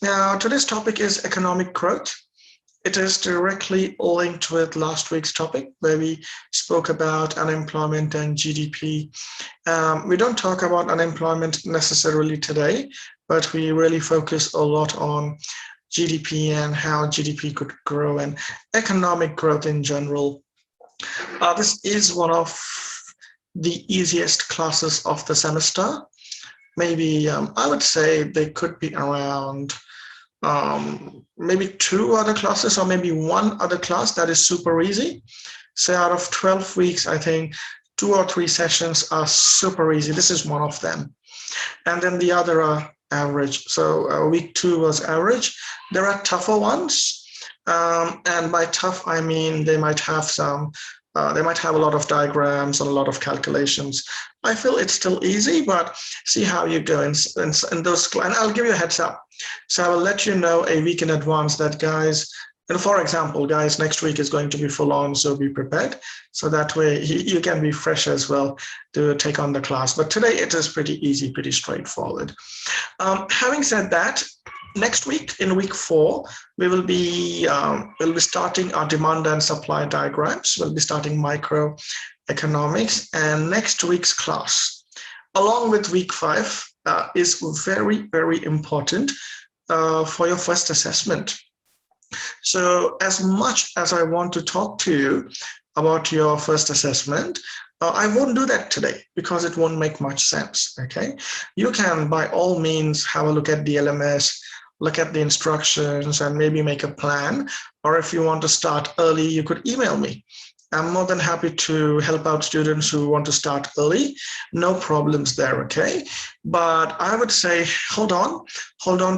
Now, today's topic is economic growth. It is directly linked with last week's topic where we spoke about unemployment and GDP. We don't talk about unemployment necessarily today, but we really focus a lot on GDP and how GDP could grow and economic growth in general. This is one of the easiest classes of the semester. Maybe I would say they could be around maybe two other classes or maybe one other class that is super easy. So out of 12 weeks, I think 2 or 3 sessions are super easy. This is one of them. And then the other are average. So week 2 was average. There are tougher ones. And by tough, I mean they might have a lot of diagrams and a lot of calculations. I feel it's still easy, but see how you go in those. And I'll give you a heads up. So I will let you know a week in advance that, guys, and for example, guys, next week is going to be full on, so be prepared. So that way you can be fresh as well to take on the class. But today it is pretty easy, pretty straightforward. Having said that, next week in week 4, we'll be starting our demand and supply diagrams. We'll be starting microeconomics, and next week's class, along with week 5, is very, very important for your first assessment. So as much as I want to talk to you about your first assessment, I won't do that today because it won't make much sense, okay? You can, by all means, have a look at the LMS, look at the instructions, and maybe make a plan. Or if you want to start early, you could email me. I'm more than happy to help out students who want to start early. No problems there, okay? But I would say, hold on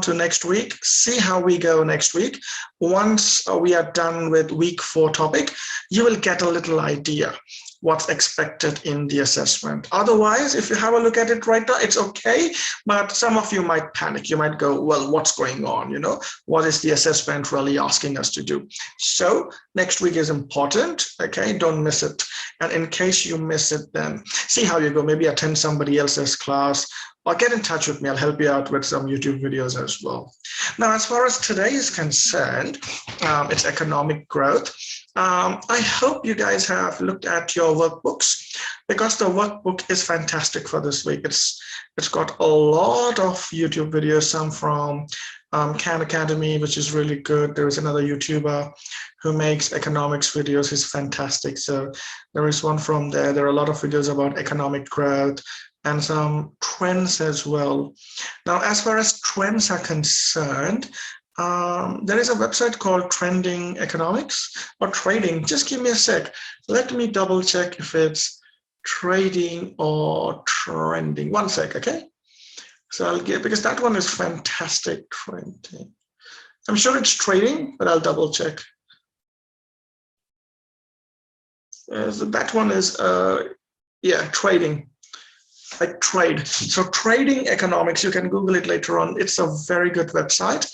to next week. See how we go next week. Once we are done with week 4 topic, you will get a little idea what's expected in the assessment. Otherwise, if you have a look at it right now, it's okay, but some of you might panic. You might go, well, what's going on? You know, what is the assessment really asking us to do? So next week is important, okay? Don't miss it. And in case you miss it, then see how you go. Maybe attend somebody else's class or get in touch with me. I'll help you out with some YouTube videos as well. Now, as far as today is concerned, it's economic growth. I hope you guys have looked at your workbooks because the workbook is fantastic for this week. It's got a lot of YouTube videos, some from Khan Academy, which is really good. There is another YouTuber who makes economics videos. He's fantastic. So there is one from there. There are a lot of videos about economic growth and some trends as well. Now, as far as trends are concerned, there is a website called Trending Economics or Trading. Just give me a sec. Let me double check if it's trading or trending. One sec, okay? So I'll get, because that one is fantastic. Trending. I'm sure it's trading, but I'll double check. So that one is, yeah, trading. Like trade. So Trading Economics, you can Google it later on. It's a very good website,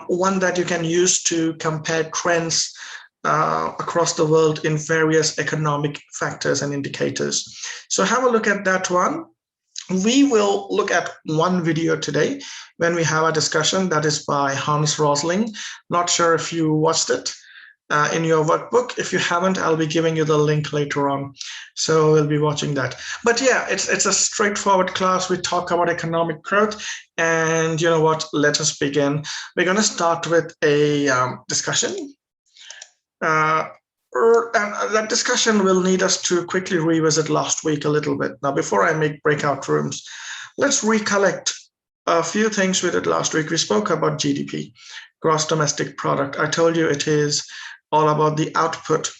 one that you can use to compare trends across the world in various economic factors and indicators. So have a look at that one. We will look at one video today when we have a discussion that is by Hans Rosling. Not sure if you watched it in your workbook. If you haven't, I'll be giving you the link later on. So we'll be watching that. But yeah, it's a straightforward class. We talk about economic growth. And you know what? Let us begin. We're going to start with a discussion. And that discussion will need us to quickly revisit last week a little bit. Now, before I make breakout rooms, let's recollect a few things we did last week. We spoke about GDP, gross domestic product. I told you it is all about the output.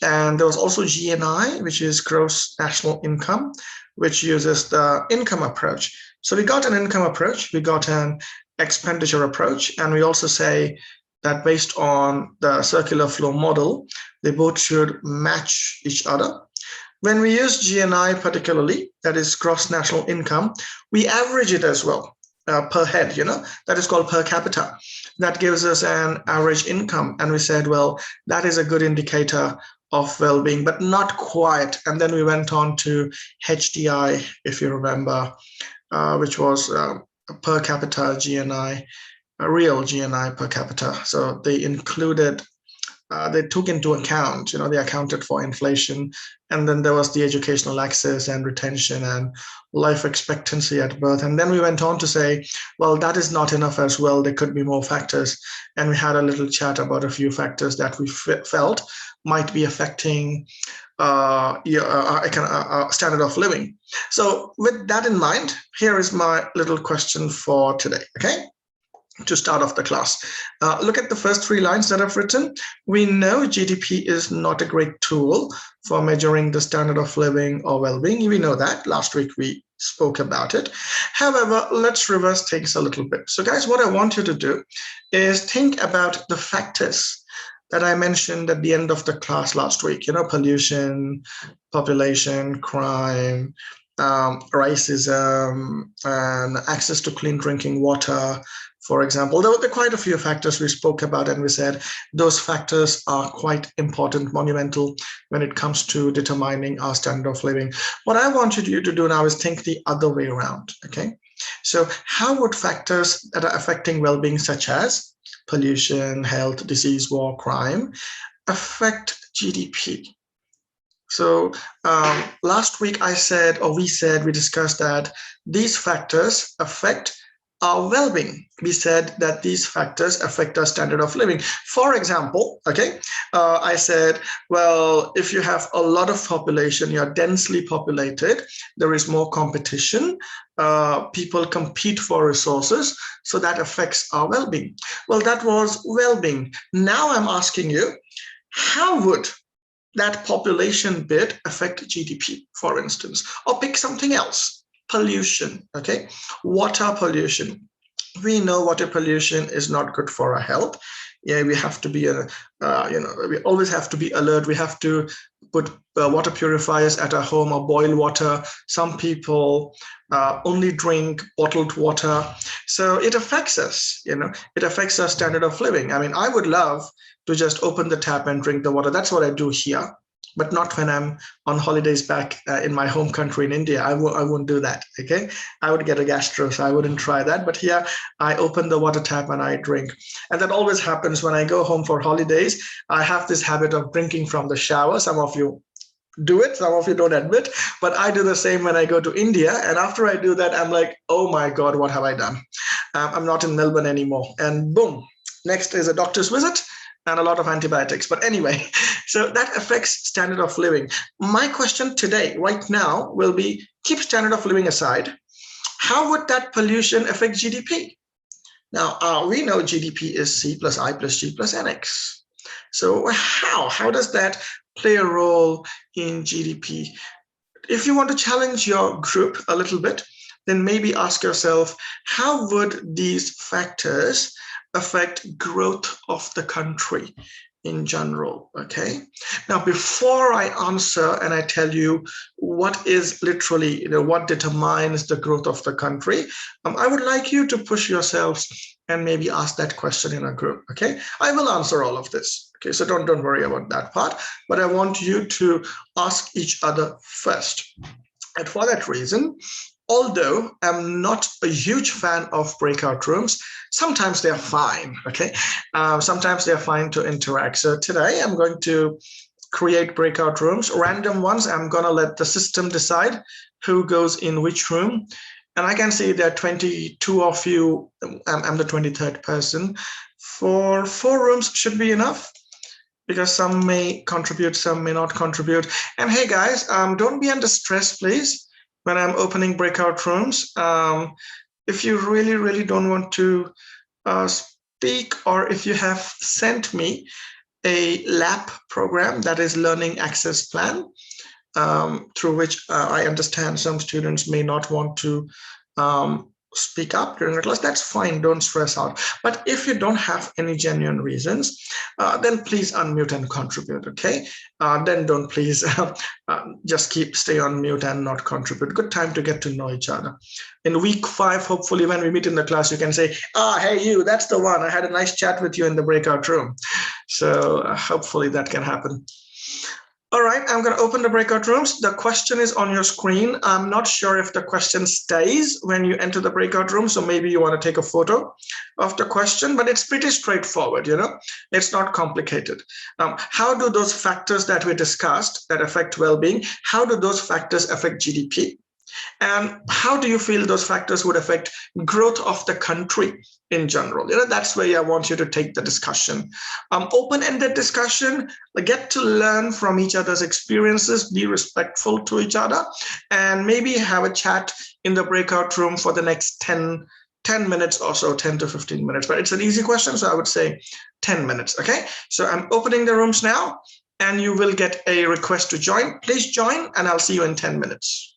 And there was also GNI, which is gross national income, which uses the income approach. So we got an income approach, we got an expenditure approach, and we also say that based on the circular flow model, they both should match each other. When we use GNI particularly, that is gross national income, we average it as well. Per head, you know, that is called per capita. That gives us an average income. And we said, well, that is a good indicator of well-being, but not quite. And then we went on to HDI, if you remember, which was per capita GNI. real GNI per capita. So they included, they took into account, they accounted for inflation. And then there was the educational access and retention and life expectancy at birth. And then we went on to say, well, that is not enough as well. There could be more factors. And we had a little chat about a few factors that we felt might be affecting standard of living. So with that in mind, here is my little question for today, okay? To start off the class. Look at the first 3 lines that I've written. We know GDP is not a great tool for measuring the standard of living or well-being. We know that. Last week we spoke about it. However, let's reverse things a little bit. So guys, what I want you to do is think about the factors that I mentioned at the end of the class last week. Pollution, population, crime, racism, and access to clean drinking water, for example. There were quite a few factors we spoke about, and we said those factors are quite important, monumental when it comes to determining our standard of living. What I wanted you to do now is think the other way around, okay? So how would factors that are affecting well-being, such as pollution, health, disease, war, crime, affect GDP? So last week we discussed that these factors affect our well-being. We said that these factors affect our standard of living. For example, okay, I said, well, if you have a lot of population, you're densely populated, there is more competition, people compete for resources, so that affects our well-being. Well, that was well-being. Now I'm asking you, how would that population bit affect GDP, for instance? Or pick something else. Pollution, okay? Water pollution. We know water pollution is not good for our health. Yeah, we have to be, we always have to be alert. We have to put water purifiers at our home or boil water. Some people only drink bottled water. So it affects us, it affects our standard of living. I mean, I would love to just open the tap and drink the water. That's what I do here, but not when I'm on holidays back in my home country in India. I won't do that, okay? I would get a gastro, so I wouldn't try that. But here, I open the water tap and I drink. And that always happens when I go home for holidays. I have this habit of drinking from the shower. Some of you do it, some of you don't admit, but I do the same when I go to India. And after I do that, I'm like, oh my God, what have I done? I'm not in Melbourne anymore. And boom, next is a doctor's visit and a lot of antibiotics. But anyway, so that affects standard of living. My question today, right now, will be, keep standard of living aside, how would that pollution affect GDP? Now, we know GDP is C plus I plus G plus NX. So how does that play a role in GDP? If you want to challenge your group a little bit, then maybe ask yourself, how would these factors affect growth of the country in general, okay? Now, before I answer and I tell you what is literally, what determines the growth of the country, I would like you to push yourselves and maybe ask that question in a group, okay? I will answer all of this, okay? So don't worry about that part, but I want you to ask each other first. And for that reason, although I'm not a huge fan of breakout rooms, sometimes they're fine, okay? Sometimes they're fine to interact. So today I'm going to create breakout rooms, random ones. I'm gonna let the system decide who goes in which room. And I can see there are 22 of you. I'm the 23rd person. For 4 rooms should be enough, because some may contribute, some may not contribute. And hey guys, don't be under stress, please, when I'm opening breakout rooms. If you really don't want to speak, or if you have sent me a LAP program, that is Learning Access Plan, through which I understand some students may not want to speak up during the class, that's fine, don't stress out. But if you don't have any genuine reasons, then please unmute and contribute, okay? Then don't please just stay on mute and not contribute. Good time to get to know each other. In week 5, hopefully when we meet in the class, you can say, hey you, that's the one. I had a nice chat with you in the breakout room. So hopefully that can happen. All right, I'm going to open the breakout rooms. The question is on your screen. I'm not sure if the question stays when you enter the breakout room, so maybe you want to take a photo of the question, but it's pretty straightforward, It's not complicated. How do those factors that we discussed that affect well-being, how do those factors affect GDP? And how do you feel those factors would affect growth of the country in general? That's where I want you to take the discussion. Open-ended discussion, get to learn from each other's experiences, be respectful to each other, and maybe have a chat in the breakout room for the next 10 minutes or so, 10 to 15 minutes. But it's an easy question, so I would say 10 minutes, okay? So I'm opening the rooms now, and you will get a request to join. Please join, and I'll see you in 10 minutes.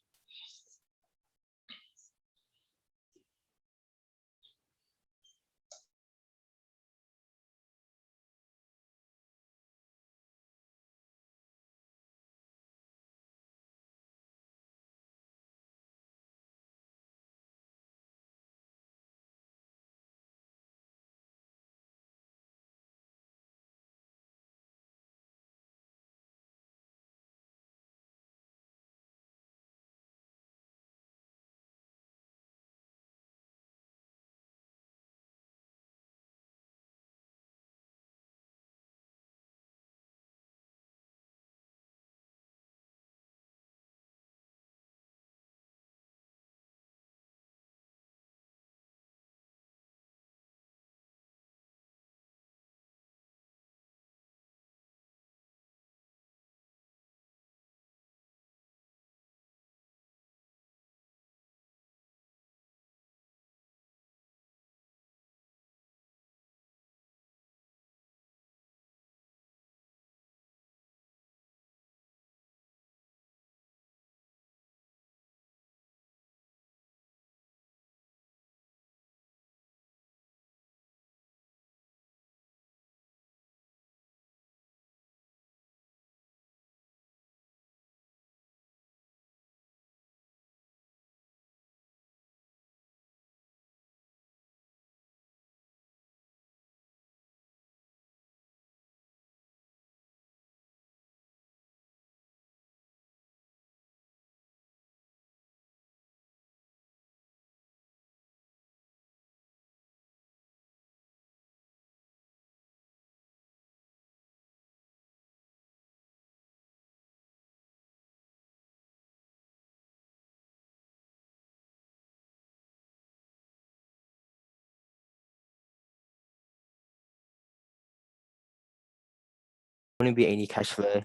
Wouldn't be any cash flow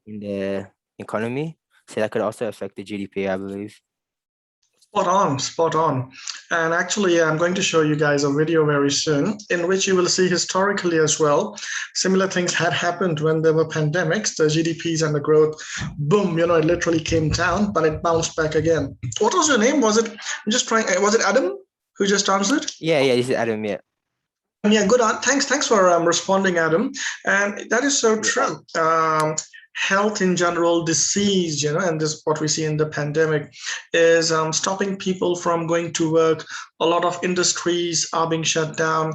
in the economy, so that could also affect the GDP, I believe. Spot on. And actually, I'm going to show you guys a video very soon in which you will see historically as well, similar things had happened when there were pandemics, the GDPs and the growth, boom, it literally came down, but it bounced back again. What was your name? Was it Adam who just answered? Yeah, this is Adam, yeah. Yeah, good on. Thanks for responding, Adam. And that is so true. Health in general, disease, and this what we see in the pandemic is stopping people from going to work. A lot of industries are being shut down.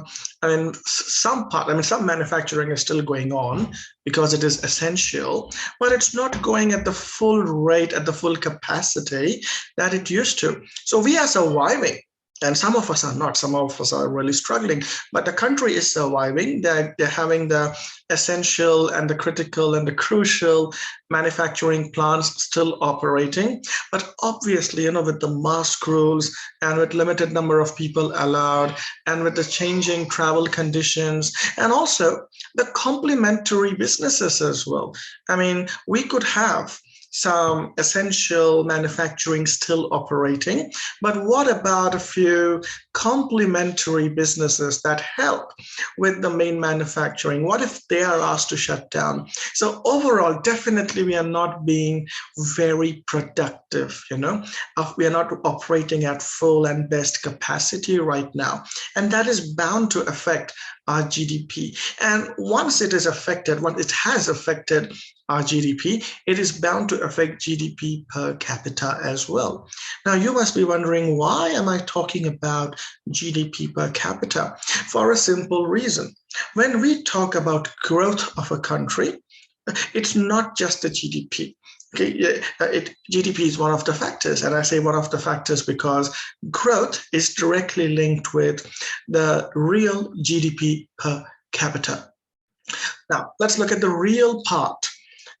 Some manufacturing is still going on because it is essential, but it's not going at the full rate, at the full capacity that it used to. So we are surviving. And some of us are not. Some of us are really struggling. But the country is surviving. They're having the essential and the critical and the crucial manufacturing plants still operating. But obviously, with the mask rules and with limited number of people allowed and with the changing travel conditions and also the complementary businesses as well. We could have some essential manufacturing still operating, but what about a few complementary businesses that help with the main manufacturing? What if they are asked to shut down? So overall, definitely we are not being very productive, we are not operating at full and best capacity right now. And that is bound to affect our GDP. And once it is affected, once it has affected our GDP, it is bound to affect GDP per capita as well. Now, you must be wondering, why am I talking about GDP per capita? For a simple reason. When we talk about growth of a country, It's not just the GDP. Okay, GDP is one of the factors, and I say one of the factors because growth is directly linked with the real GDP per capita. Now, let's look at the real part.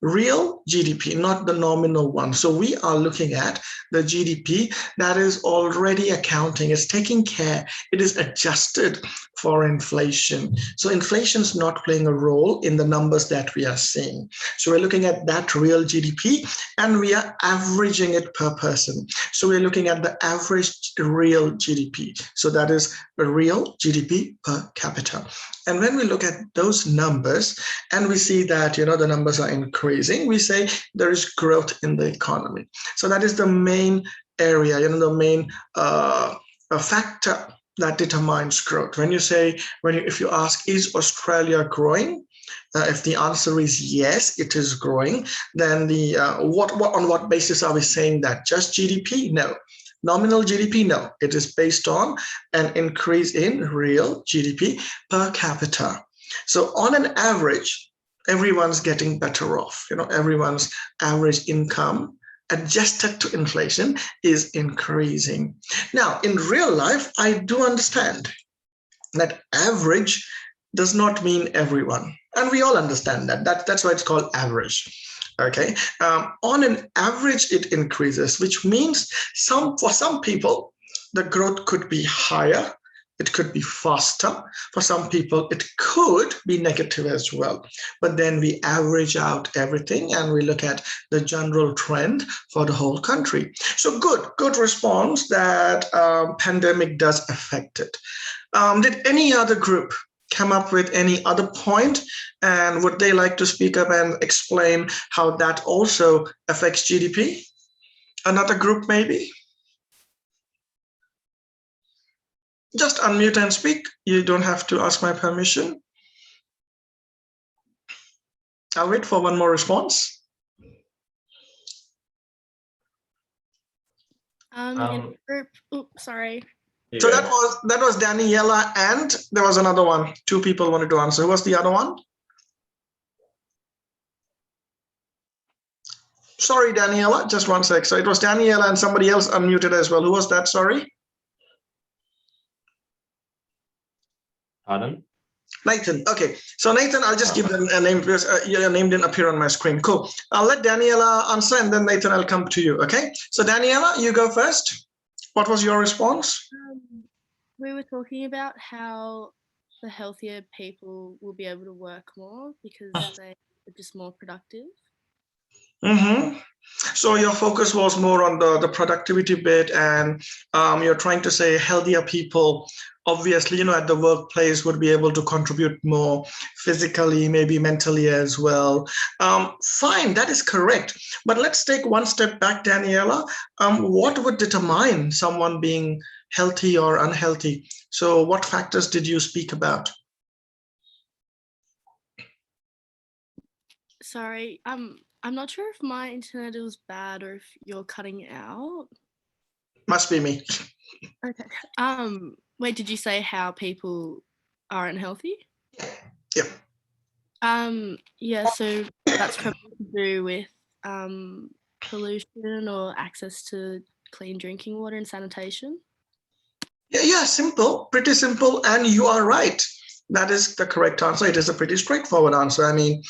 Real GDP, not the nominal one. So we are looking at the GDP that is already accounting, is taking care, it is adjusted for inflation. So inflation is not playing a role in the numbers that we are seeing. So we're looking at that real GDP and we are averaging it per person. So we're looking at the average real GDP. So that is a real GDP per capita. And when we look at those numbers and we see that, the numbers are increasing, we say there is growth in the economy. So that is the main area, the main factor that determines growth. When you say, if you ask, is Australia growing? If the answer is yes, it is growing, then the on what basis are we saying that? Just GDP? No. Nominal GDP? No. It is based on an increase in real GDP per capita. So on an average, everyone's getting better off. Everyone's average income adjusted to inflation is increasing. Now, in real life, I do understand that average does not mean everyone. And we all understand that. That's why it's called average. Okay. On an average, it increases, which means for some people, the growth could be higher. It could be faster. For some people, it could be negative as well. But then we average out everything and we look at the general trend for the whole country. So good response that pandemic does affect it. Did any other group come up with any other point, and would they like to speak up and explain how that also affects GDP? Another group maybe? Just unmute and speak. You don't have to ask my permission. I'll wait for one more response. Group. Oops, sorry. So that was Daniela, and there was another one. Two people wanted to answer. Who was the other one? Sorry, Daniela, just one sec. So it was Daniela and somebody else unmuted as well. Who was that? Sorry. Pardon? Nathan. Okay. So Nathan, I'll just give them a name because your name didn't appear on my screen. Cool. I'll let Daniela answer and then Nathan, I'll come to you. Okay. So Daniela, you go first. What was your response? We were talking about how the healthier people will be able to work more because they are just more productive. Mm-hmm. So your focus was more on the productivity bit, and you're trying to say healthier people, obviously, at the workplace would be able to contribute more physically, maybe mentally as well. Fine, that is correct. But let's take one step back, Daniela. What would determine someone being healthy or unhealthy? So what factors did you speak about? Sorry, I'm not sure if my internet is bad or if you're cutting out. Must be me. Okay. Wait, did you say how people are unhealthy? Yeah. Yeah, so that's probably to do with pollution or access to clean drinking water and sanitation. Yeah, simple, pretty simple, and you are right. That is the correct answer. It is a pretty straightforward answer. I mean,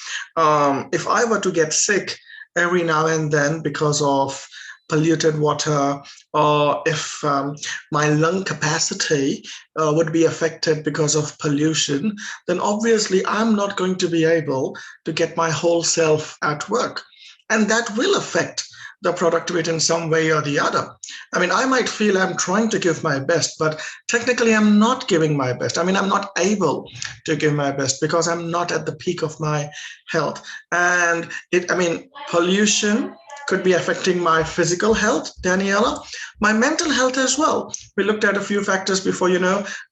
if I were to get sick every now and then because of polluted water, or if my lung capacity would be affected because of pollution, then obviously I'm not going to be able to get my whole self at work. And that will affect the productivity in some way or the other. I mean, I might feel I'm trying to give my best, but technically I'm not giving my best. I mean, I'm not able to give my best because I'm not at the peak of my health. And pollution could be affecting my physical health, Daniela, my mental health as well. We looked at a few factors before,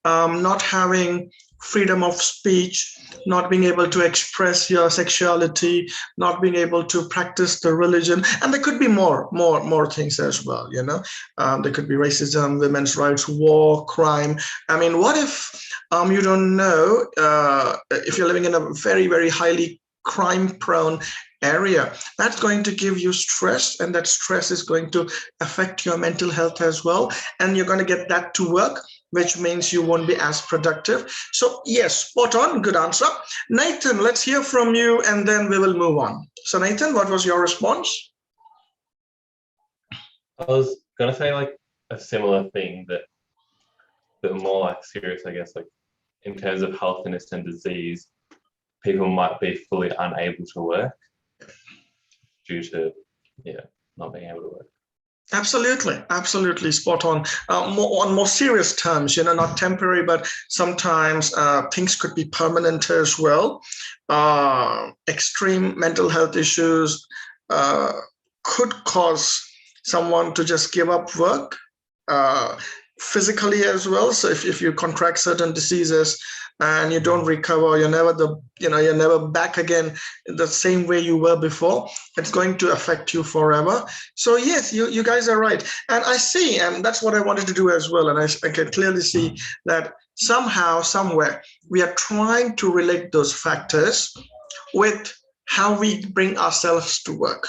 not having freedom of speech, not being able to express your sexuality, not being able to practice the religion, and there could be more things as well. There could be racism, women's rights, war, crime. I mean, what if you don't know if you're living in a very, very highly crime-prone area. That's going to give you stress, and that stress is going to affect your mental health as well. And you're going to get that to work, which means you won't be as productive. So yes, spot on, good answer. Nathan, let's hear from you, and then we will move on. So Nathan, what was your response? I was gonna say like a similar thing, but more like serious, I guess, like in terms of healthiness and disease, people might be fully unable to work due to not being able to work. Absolutely spot on. On more serious terms, not temporary, but sometimes things could be permanent as well. Extreme mental health issues could cause someone to just give up work, physically as well. So if you contract certain diseases and you don't recover, you're never back again the same way you were before. It's going to affect you forever. So yes, you guys are right. And I see, and that's what I wanted to do as well. And I can clearly see that somehow, somewhere, we are trying to relate those factors with how we bring ourselves to work.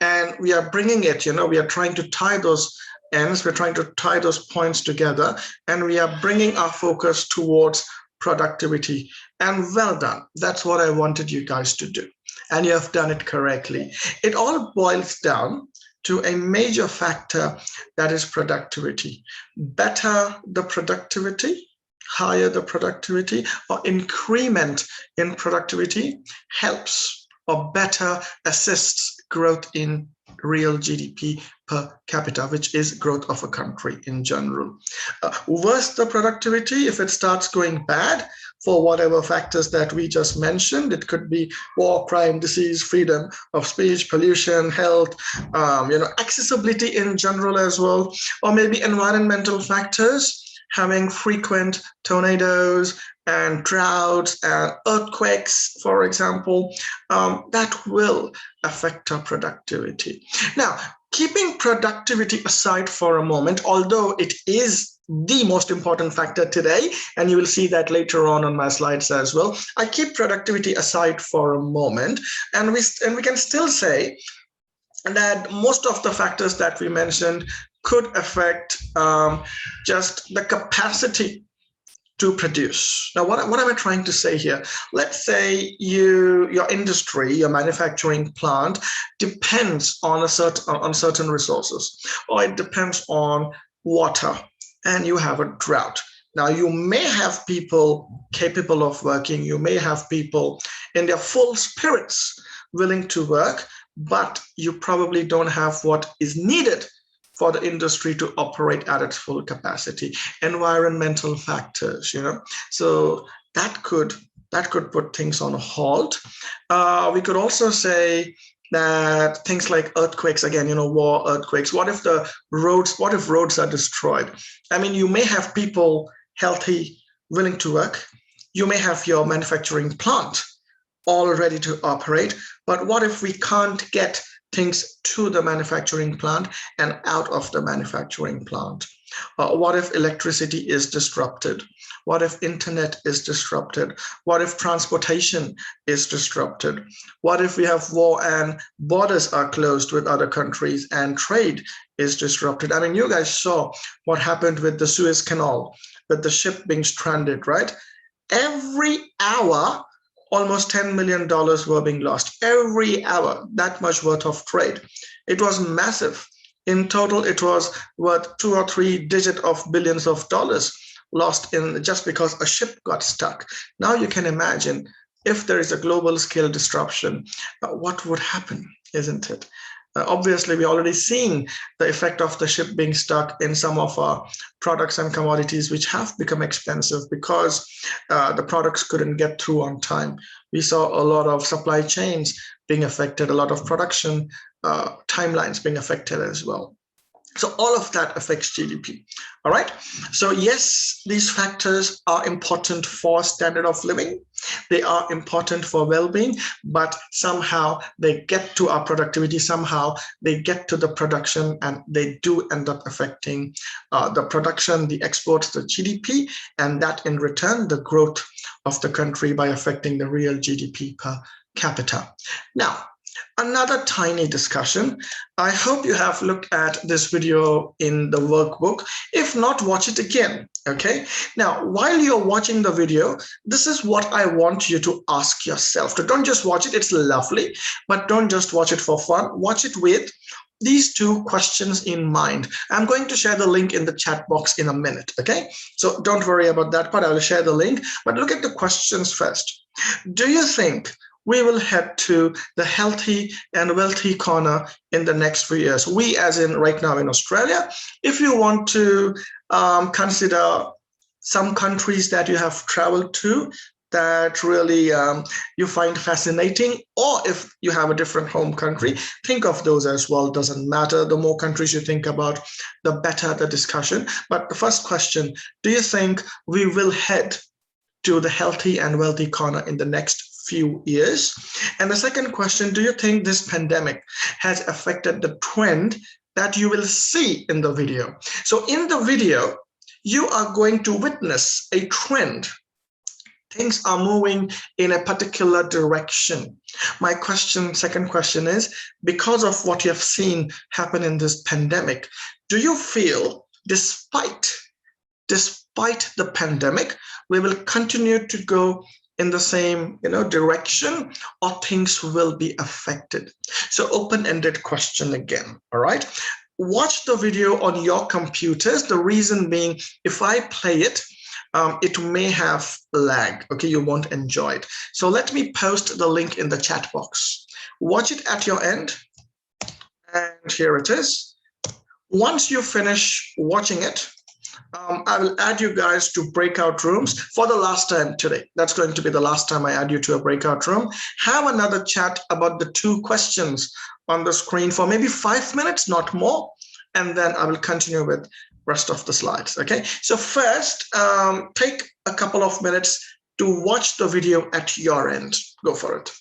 And we are bringing it, we are trying to tie those ends, we're trying to tie those points together, and we are bringing our focus towards productivity. And well done. That's what I wanted you guys to do. And you have done it correctly. It all boils down to a major factor, that is productivity. Better the productivity, higher the productivity, or increment in productivity helps or better assists growth in real GDP per capita, which is growth of a country in general. Worse the productivity, if it starts going bad for whatever factors that we just mentioned, it could be war, crime, disease, freedom of speech, pollution, health, accessibility in general as well, or maybe environmental factors, having frequent tornadoes and droughts and earthquakes, for example, that will affect our productivity. Now, keeping productivity aside for a moment, although it is the most important factor today, and you will see that later on my slides as well, I keep productivity aside for a moment, and we can still say that most of the factors that we mentioned could affect just the capacity to produce. Now, what am I trying to say here? Let's say your industry, your manufacturing plant depends on certain resources, or it depends on water, and you have a drought. Now, you may have people capable of working, you may have people in their full spirits willing to work, but you probably don't have what is needed for the industry to operate at its full capacity. Environmental factors, so that could put things on a halt. We could also say that things like earthquakes, again, war, earthquakes. What if roads are destroyed? I mean, you may have people healthy, willing to work. You may have your manufacturing plant all ready to operate, but what if we can't get things to the manufacturing plant and out of the manufacturing plant? What if electricity is disrupted? What if internet is disrupted? What if transportation is disrupted? What if we have war and borders are closed with other countries and trade is disrupted? I mean, you guys saw what happened with the Suez Canal, with the ship being stranded, right? Every hour, almost $10 million were being lost. Every hour, that much worth of trade. It was massive. In total, it was worth 2 or 3 digits of billions of dollars lost in just because a ship got stuck. Now you can imagine if there is a global scale disruption, what would happen, isn't it? Obviously, we're already seeing the effect of the ship being stuck in some of our products and commodities, which have become expensive because the products couldn't get through on time. We saw a lot of supply chains being affected, a lot of production timelines being affected as well. So all of that affects GDP. All right. So yes, these factors are important for standard of living. They are important for well-being, but somehow they get to our productivity. Somehow they get to the production, and they do end up affecting the production, the exports, the GDP, and that in return, the growth of the country by affecting the real GDP per capita. Now, another tiny discussion. I hope you have looked at this video in the workbook. If not, watch it again, okay? Now, while you're watching the video, this is what I want you to ask yourself. So don't just watch it, it's lovely, but don't just watch it for fun. Watch it with these two questions in mind. I'm going to share the link in the chat box in a minute, okay? So don't worry about that part, I will share the link, but look at the questions first. Do you think we will head to the healthy and wealthy corner in the next few years? We, as in right now in Australia, if you want to consider some countries that you have traveled to that really you find fascinating, or if you have a different home country, think of those as well. Doesn't matter. The more countries you think about, the better the discussion. But the first question, do you think we will head to the healthy and wealthy corner in the next few years? And the second question, do you think this pandemic has affected the trend that you will see in the video? So in the video, you are going to witness a trend. Things are moving in a particular direction. My second question is, because of what you have seen happen in this pandemic, do you feel despite the pandemic, we will continue to go in the same direction, or things will be affected? So open-ended question again, all right? Watch the video on your computers. The reason being, if I play it, it may have lag, okay? You won't enjoy it. So let me post the link in the chat box. Watch it at your end, and here it is. Once you finish watching it, I will add you guys to breakout rooms for the last time today. That's going to be the last time I add you to a breakout room. Have another chat about the two questions on the screen for maybe 5 minutes, not more. And then I will continue with rest of the slides, okay? So first, take a couple of minutes to watch the video at your end. Go for it.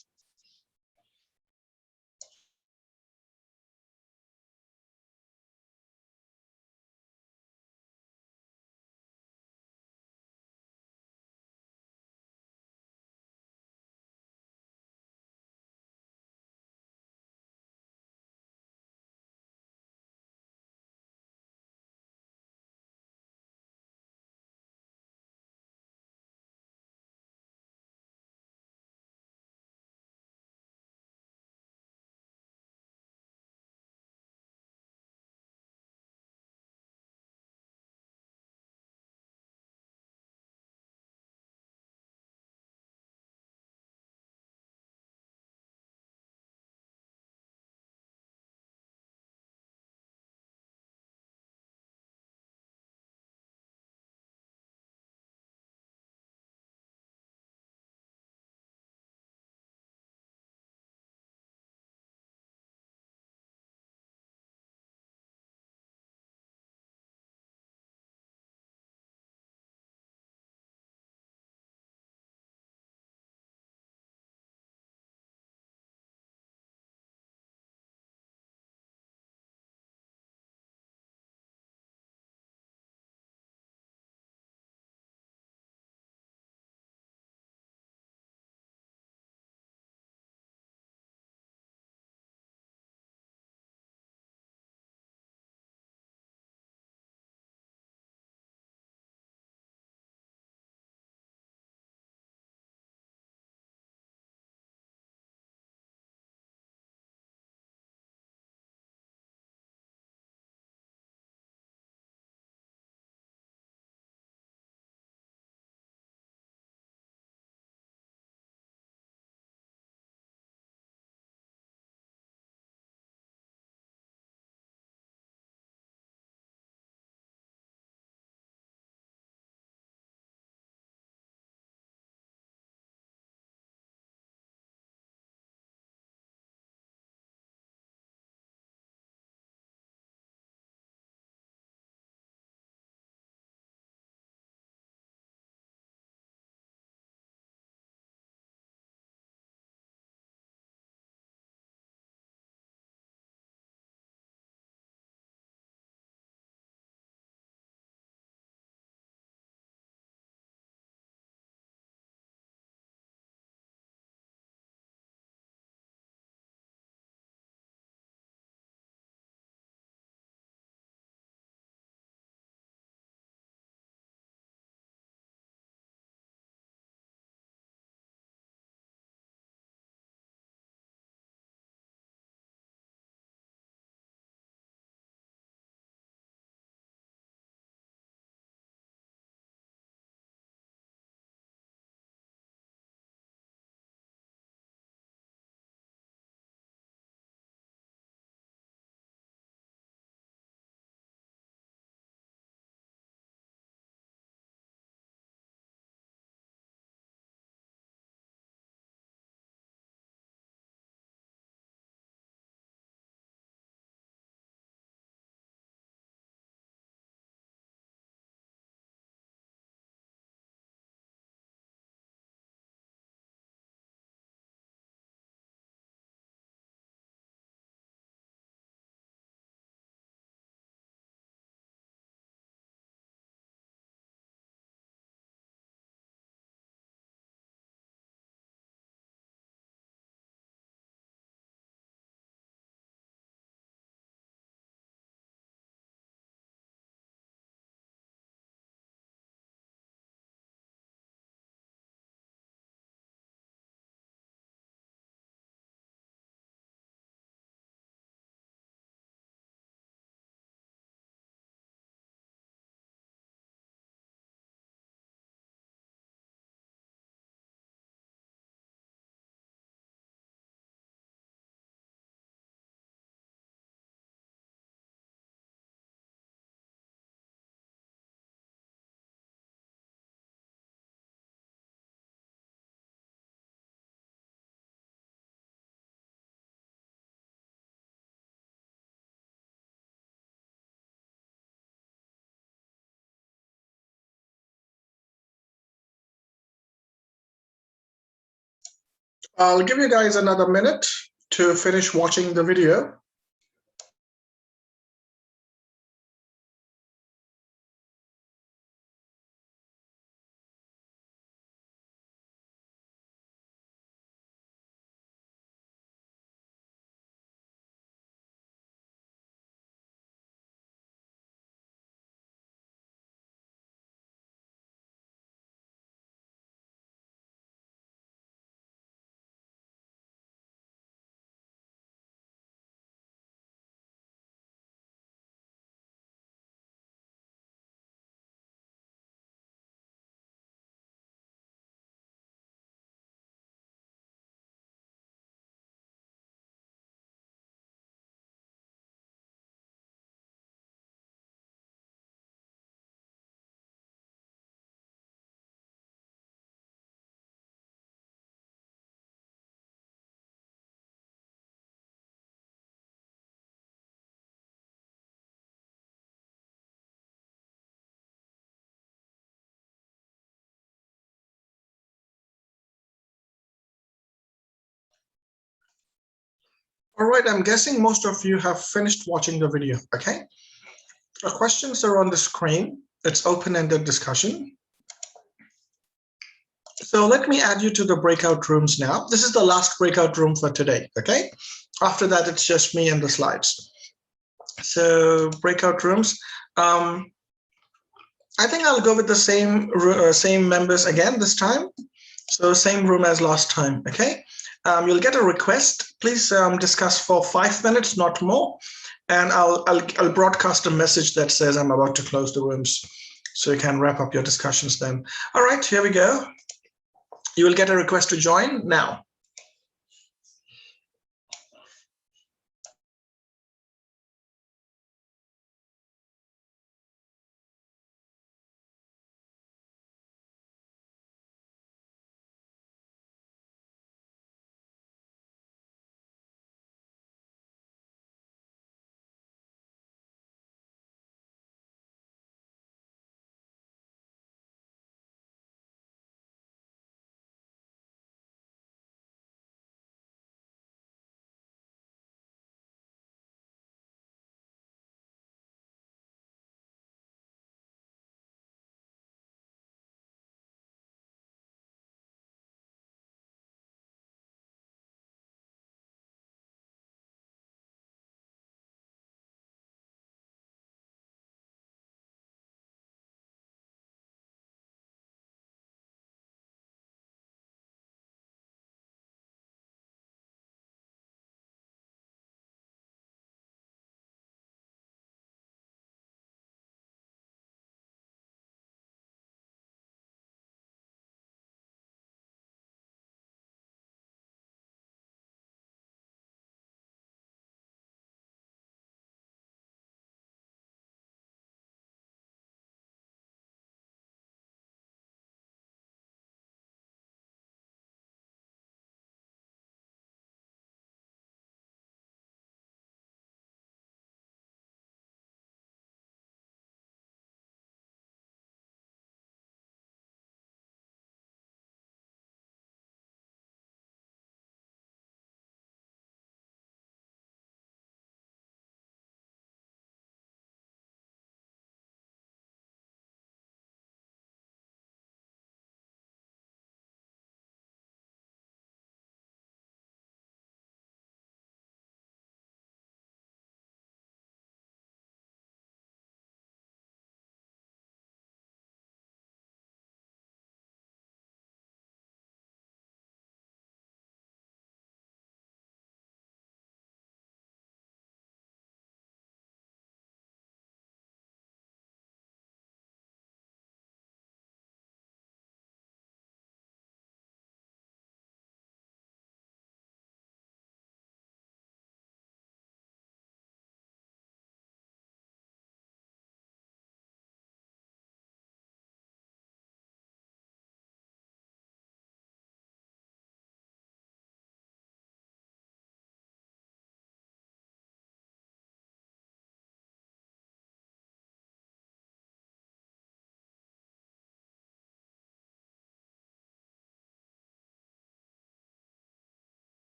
I'll give you guys another minute to finish watching the video. All right, I'm guessing most of you have finished watching the video, okay? The questions are on the screen. It's open-ended discussion. So let me add you to the breakout rooms now. This is the last breakout room for today, okay? After that, it's just me and the slides. So breakout rooms. I think I'll go with the same members again this time. So same room as last time, okay? You'll get a request. Please discuss for 5 minutes, not more. And I'll broadcast a message that says I'm about to close the rooms. So you can wrap up your discussions then. All right, here we go. You will get a request to join now.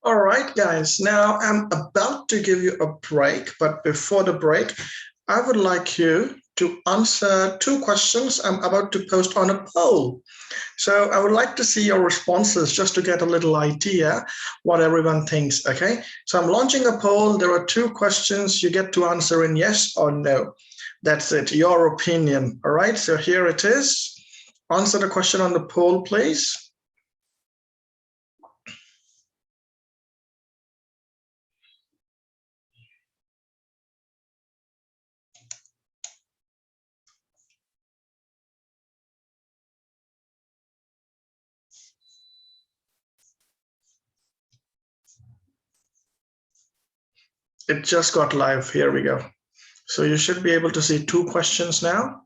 All right, guys. Now I'm about to give you a break, but before the break, I would like you to answer two questions I'm about to post on a poll. So I would like to see your responses just to get a little idea what everyone thinks, okay? So I'm launching a poll. There are two questions you get to answer in yes or no. That's it, your opinion, all right? So here it is. Answer the question on the poll, please. It just got live. Here we go. So you should be able to see two questions now.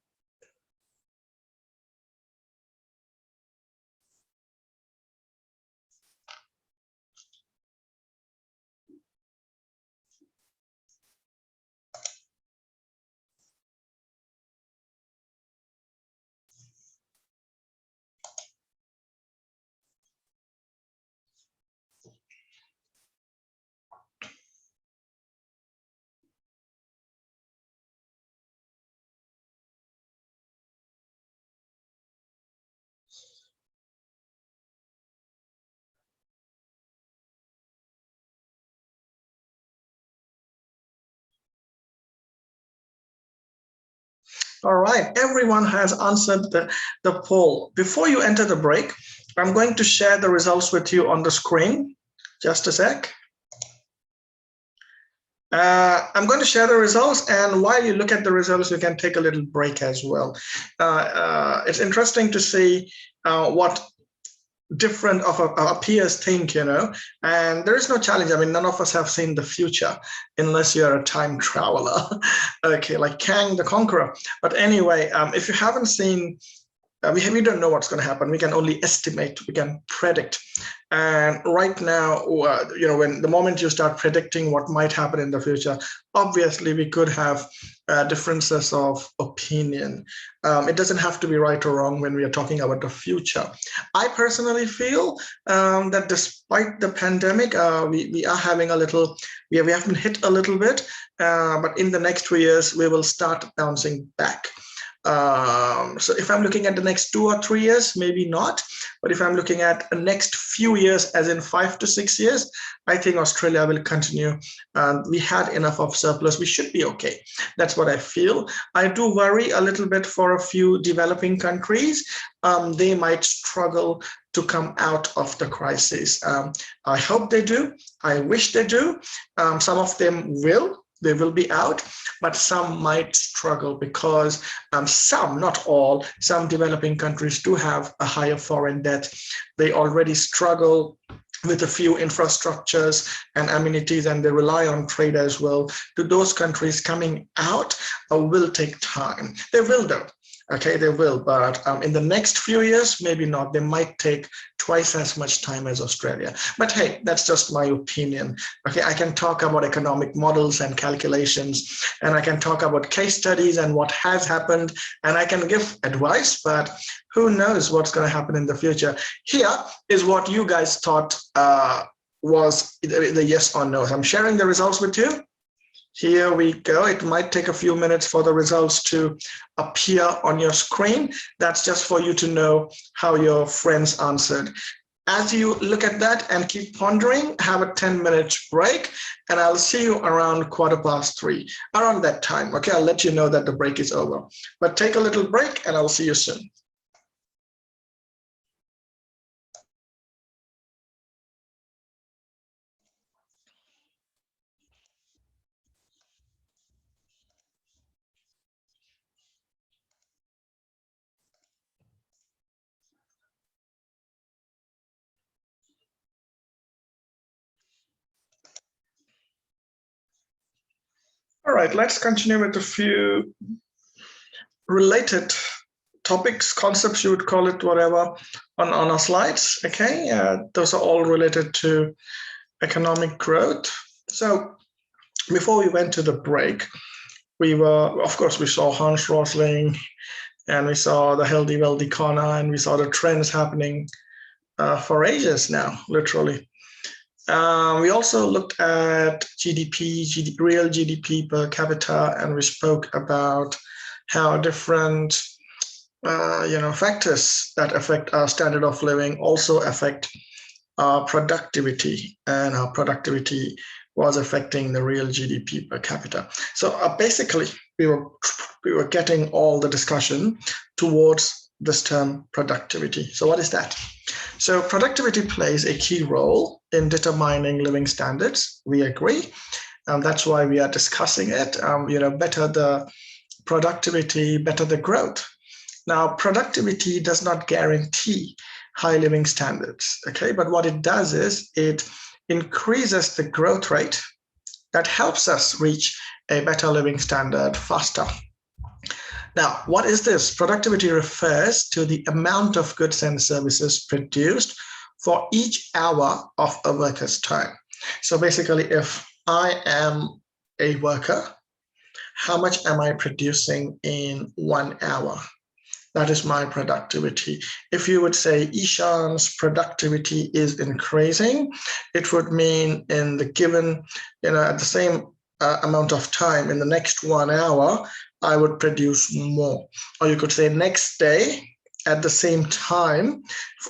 All right, everyone has answered the poll. Before you enter the break, I'm going to share the results with you on the screen. Just a sec. I'm going to share the results, and while you look at the results, you can take a little break as well. It's interesting to see what different of our peers think, and there is no challenge. I mean, none of us have seen the future unless you're a time traveler, okay, like Kang the Conqueror. But anyway, if you haven't seen, we don't know what's going to happen. We can only estimate, we can predict. And right now, when the moment you start predicting what might happen in the future, obviously we could have differences of opinion. It doesn't have to be right or wrong when we are talking about the future. I personally feel that despite the pandemic, we are having a little, we have been hit a little bit, but in the next 2 years, we will start bouncing back. So if I'm looking at the next 2 or 3 years, maybe not. But if I'm looking at the next few years, as in 5 to 6 years, I think Australia will continue. We had enough of surplus. We should be okay. That's what I feel. I do worry a little bit for a few developing countries. They might struggle to come out of the crisis. I hope they do. I wish they do. Some of them will. They will be out, but some might struggle because some, not all, some developing countries do have a higher foreign debt. They already struggle with a few infrastructures and amenities, and they rely on trade as well. To those countries coming out will take time. They will though. Okay, they will, but in the next few years, maybe not. They might take twice as much time as Australia. But hey, that's just my opinion. Okay, I can talk about economic models and calculations, and I can talk about case studies and what has happened, and I can give advice, but who knows what's going to happen in the future. Here is what you guys thought was the yes or no. I'm sharing the results with you. Here we go. It might take a few minutes for the results to appear on your screen. That's just for you to know how your friends answered. As you look at that and keep pondering, have a 10-minute break, and I'll see you around 3:15, around that time. Okay, I'll let you know that the break is over. But take a little break, and I'll see you soon. All right, let's continue with a few related topics, concepts, you would call it, whatever, on our slides. Okay, those are all related to economic growth. So before we went to the break, we saw Hans Rosling, and we saw the healthy, wealthy corner, and we saw the trends happening for ages now, literally. We also looked at GDP, real GDP per capita, and we spoke about how different factors that affect our standard of living also affect our productivity, and our productivity was affecting the real GDP per capita. So basically, we were getting all the discussion towards this term productivity. So what is that? So productivity plays a key role in determining living standards. We agree, and that's why we are discussing it. Better the productivity, better the growth. Now, productivity does not guarantee high living standards, okay? But what it does is it increases the growth rate that helps us reach a better living standard faster. Now, what is this? Productivity refers to the amount of goods and services produced for each hour of a worker's time. So basically, if I am a worker, how much am I producing in 1 hour? That is my productivity. If you would say Ishan's productivity is increasing, it would mean in the given, at the same amount of time, in the next 1 hour, I would produce more. Or you could say next day, at the same time,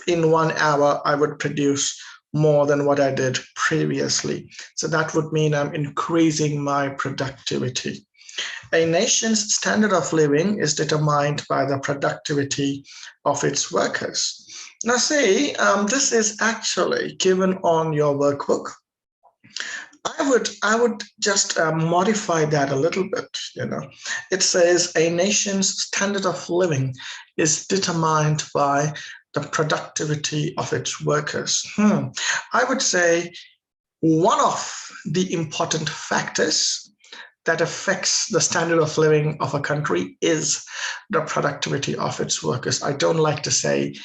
in 1 hour, I would produce more than what I did previously. So that would mean I'm increasing my productivity. A nation's standard of living is determined by the productivity of its workers. Now, see, this is actually given on your workbook. I would just modify that a little bit. It says a nation's standard of living is determined by the productivity of its workers. I would say one of the important factors that affects the standard of living of a country is the productivity of its workers. I don't like to say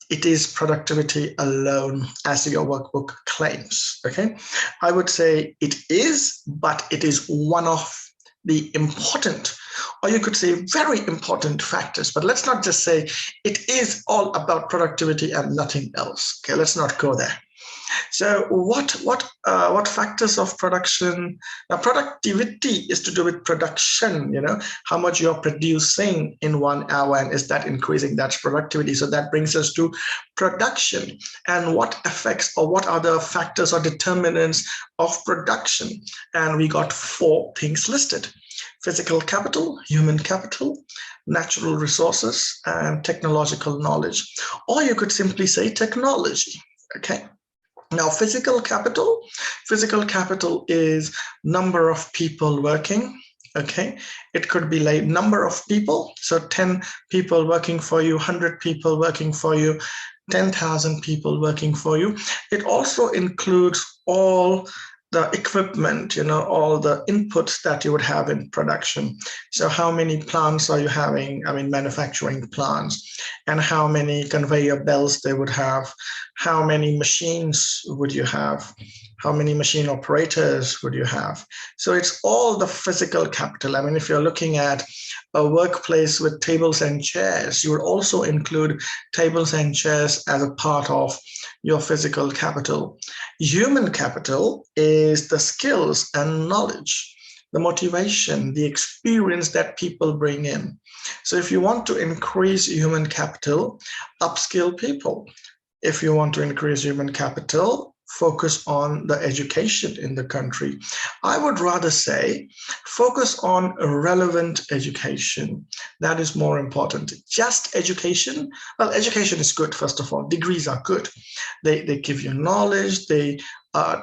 it is productivity alone, as your workbook claims, okay? I would say it is, but it is one of the important, or you could say very important factors, but let's not just say it is all about productivity and nothing else, okay? Let's not go there. So what factors of production? Now, productivity is to do with production, how much you're producing in 1 hour, and is that increasing? That's productivity. So that brings us to production, and what affects, or what are the factors or determinants of production? And we got 4 things listed: physical capital, human capital, natural resources, and technological knowledge. Or you could simply say technology, okay? Now, physical capital is number of people working, okay? It could be like number of people, so 10 people working for you, 100 people working for you, 10,000 people working for you. It also includes all the equipment, all the inputs that you would have in production. So how many plants are you having? Manufacturing plants, and how many conveyor belts they would have, how many machines would you have, how many machine operators would you have? So it's all the physical capital. If you're looking at a workplace with tables and chairs, you would also include tables and chairs as a part of your physical capital. Human capital is the skills and knowledge, the motivation, the experience that people bring in. So if you want to increase human capital, upskill people. If you want to increase human capital, focus on the education in the country. I would rather say focus on relevant education. That is more important. Just education, well, education is good, first of all. Degrees are good. They give you knowledge. They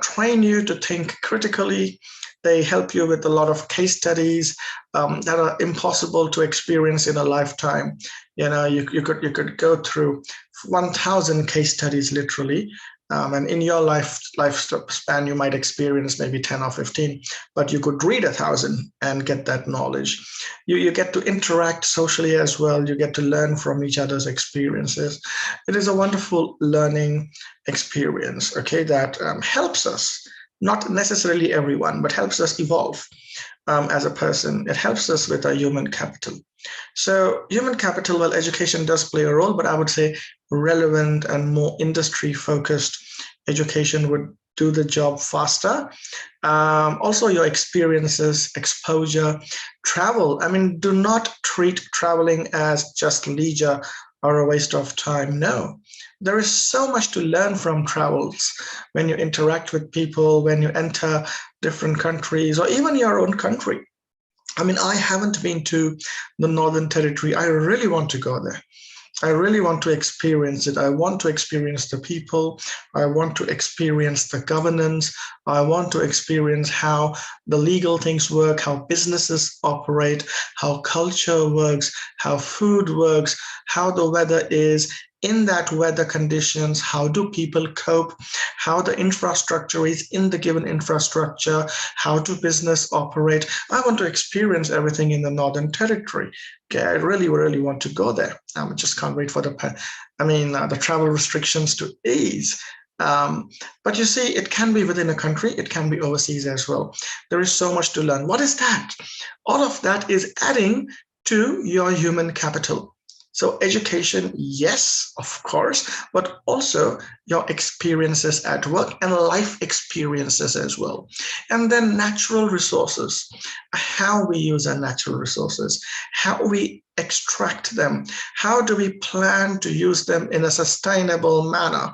train you to think critically. They help you with a lot of case studies that are impossible to experience in a lifetime. You could go through 1,000 case studies literally, and in your lifespan, you might experience maybe 10 or 15, but you could read 1,000 and get that knowledge. You get to interact socially as well. You get to learn from each other's experiences. It is a wonderful learning experience, okay, that helps us, not necessarily everyone, but helps us evolve as a person. It helps us with our human capital. So human capital, well, education does play a role, but I would say relevant and more industry-focused education would do the job faster. Also, your experiences, exposure, travel. I mean, do not treat traveling as just leisure or a waste of time. No, there is so much to learn from travels when you interact with people, when you enter different countries or even your own country. I mean, I haven't been to the Northern Territory. I really want to go there. I really want to experience it. I want to experience the people. I want to experience the governance. I want to experience how the legal things work, how businesses operate, how culture works, how food works, how the weather is. In that weather conditions, how do people cope, how the infrastructure is in the given infrastructure, how do business operate. I want to experience everything in the Northern Territory. Okay, I really, really want to go there. I just can't wait for the travel restrictions to ease. But you see, it can be within a country, it can be overseas as well. There is so much to learn. What is that? All of that is adding to your human capital. So education, yes, of course, but also your experiences at work and life experiences as well. And then natural resources, how we use our natural resources, how we extract them, how do we plan to use them in a sustainable manner.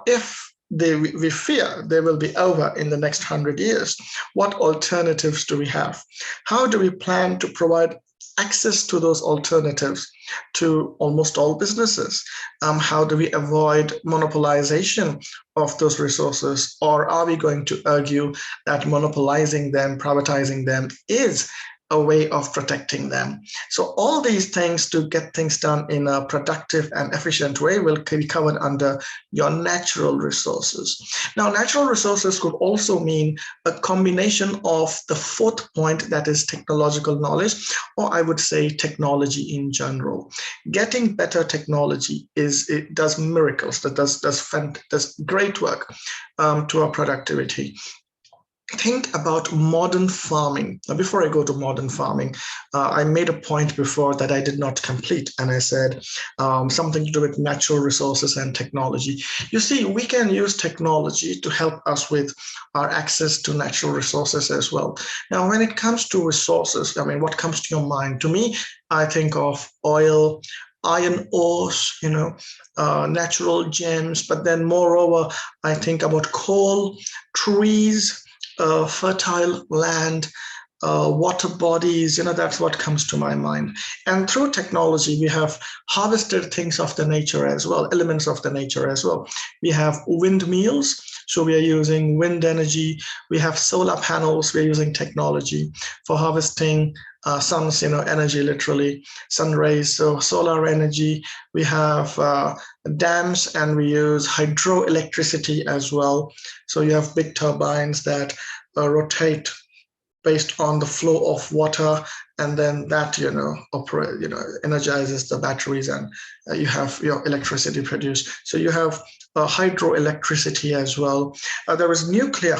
If we fear they will be over in the next 100 years, what alternatives do we have? How do we plan to provide access to those alternatives to almost all businesses? How do we avoid monopolization of those resources? Or are we going to argue that monopolizing them, privatizing them is a way of protecting them? So all these things to get things done in a productive and efficient way will be covered under your natural resources. Now, natural resources could also mean a combination of the fourth point, that is technological knowledge, or I would say technology in general. Getting better technology it does miracles, that does great work to our productivity. Think about modern farming. Now, before I go to modern farming, I made a point before that I did not complete, and I said something to do with natural resources and technology. You see, we can use technology to help us with our access to natural resources as well. Now, when it comes to resources, I mean, what comes to your mind? To me, I think of oil, iron ores, natural gems, but then moreover, I think about coal, trees, fertile land, water bodies, that's what comes to my mind. And through technology, we have harvested things of the nature as well, elements of the nature as well. We have windmills, so we are using wind energy. We have solar panels, we're using technology for harvesting sun's energy, literally sun rays, so solar energy. We have dams, and we use hydroelectricity as well. So you have big turbines that rotate based on the flow of water, and then that operate, energizes the batteries, and you have your electricity produced. So you have hydroelectricity as well. There is nuclear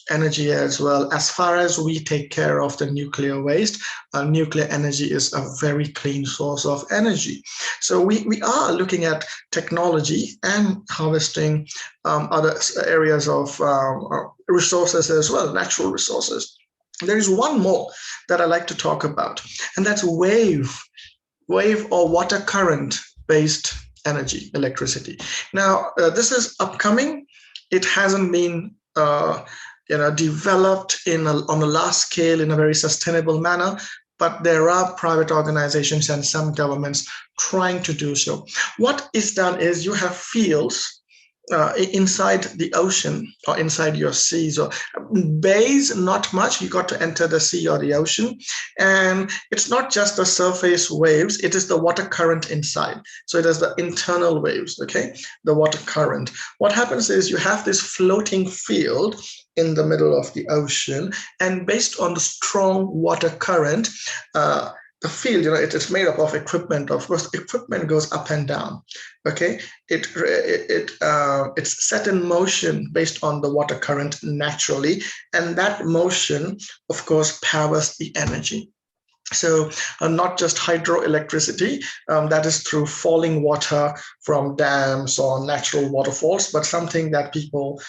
energy as well. As far as we take care of the nuclear waste, nuclear energy is a very clean source of energy. So we are looking at technology and harvesting other areas of resources as well, natural resources. There is one more that I like to talk about, and that's wave or water current based energy, electricity. Now, this is upcoming. It hasn't been developed on a large scale in a very sustainable manner, but there are private organizations and some governments trying to do so. What is done is you have fields inside the ocean or inside your seas or bays, not much. You got to enter the sea or the ocean, and it's not just the surface waves, it is the water current inside. So it is the internal waves, okay, the water current. What happens is you have this floating field in the middle of the ocean, and based on the strong water current, the field, it is made up of equipment. Of course, equipment goes up and down. Okay, it's set in motion based on the water current naturally, and that motion, of course, powers the energy. So not just hydroelectricity, that is through falling water from dams or natural waterfalls, but something that people,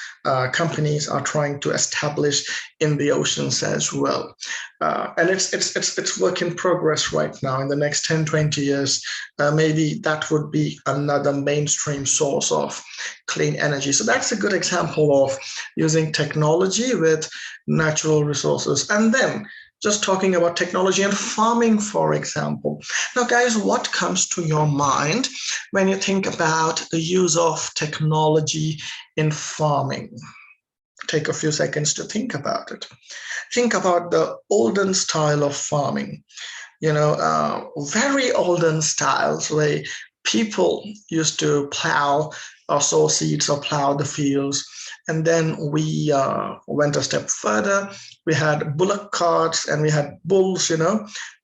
companies are trying to establish in the oceans as well. And it's work in progress right now. In the next 10, 20 years, maybe that would be another mainstream source of clean energy. So that's a good example of using technology with natural resources. And then just talking about technology and farming, for example. Now, guys, what comes to your mind when you think about the use of technology in farming? Take a few seconds to think about it. Think about the olden style of farming, very olden styles where people used to plow or sow seeds or plow the fields. And then we went a step further. We had bullock carts and we had bulls,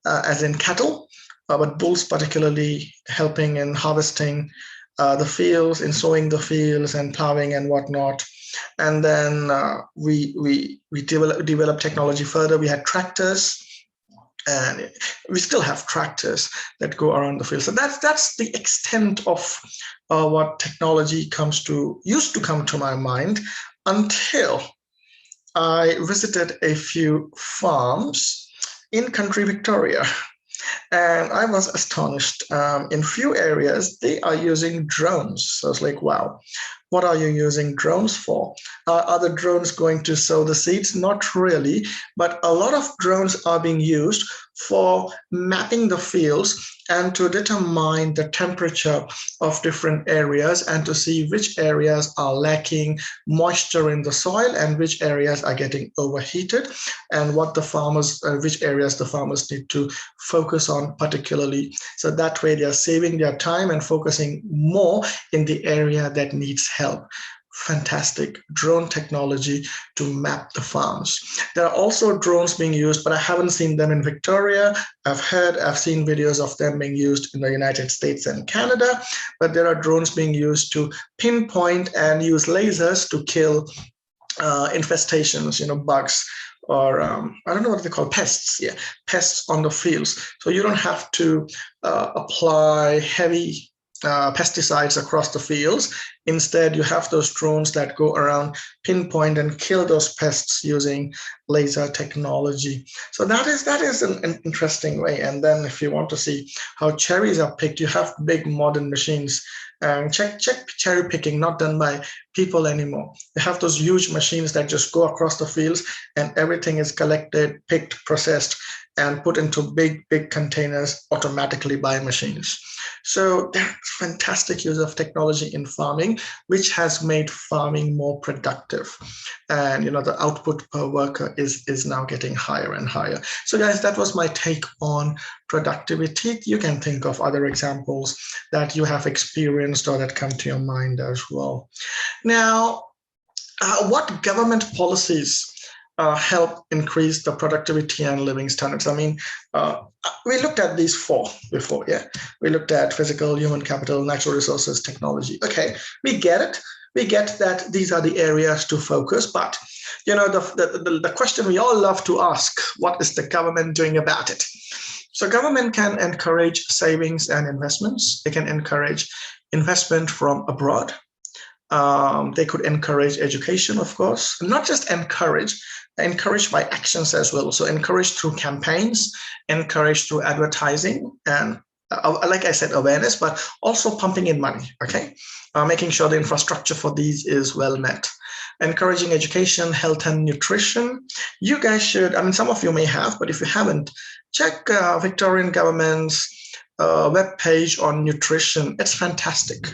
as in cattle, but bulls particularly helping in harvesting the fields, in sowing the fields and plowing and whatnot. And then we developed technology further. We had tractors, and we still have tractors that go around the field. So that's the extent of what technology used to come to my mind, until I visited a few farms in country Victoria. And I was astonished. In few areas, they are using drones. So I was like, wow, what are you using drones for? Are the drones going to sow the seeds? Not really, but a lot of drones are being used for mapping the fields and to determine the temperature of different areas and to see which areas are lacking moisture in the soil and which areas are getting overheated, and which areas the farmers need to focus on particularly. So that way they are saving their time and focusing more in the area that needs help. Fantastic drone technology to map the farms. There are also drones being used, but I haven't seen them in Victoria. I've seen videos of them being used in the United States and Canada, but there are drones being used to pinpoint and use lasers to kill infestations, bugs, or I don't know what they call pests. Yeah, pests on the fields. So you don't have to apply heavy pesticides across the fields. Instead, you have those drones that go around, pinpoint and kill those pests using laser technology. So that is an interesting way. And then if you want to see how cherries are picked, you have big modern machines. Check cherry picking, not done by people anymore. They have those huge machines that just go across the fields and everything is collected, picked, processed, and put into big containers automatically by machines. So there's fantastic use of technology in farming, which has made farming more productive. And the output per worker is now getting higher and higher. So guys, that was my take on productivity. You can think of other examples that you have experienced or that come to your mind as well. Now, what government policies help increase the productivity and living standards? I mean, we looked at these four before, yeah? We looked at physical, human capital, natural resources, technology. Okay, we get it. We get that these are the areas to focus, but the question we all love to ask, what is the government doing about it? So government can encourage savings and investments. They can encourage investment from abroad. They could encourage education, of course, not just encourage by actions as well. So encourage through campaigns, encourage through advertising, and like I said, awareness, but also pumping in money, okay? Making sure the infrastructure for these is well met. Encouraging education, health, and nutrition. You guys should, some of you may have, but if you haven't, check Victorian government's webpage on nutrition. It's fantastic.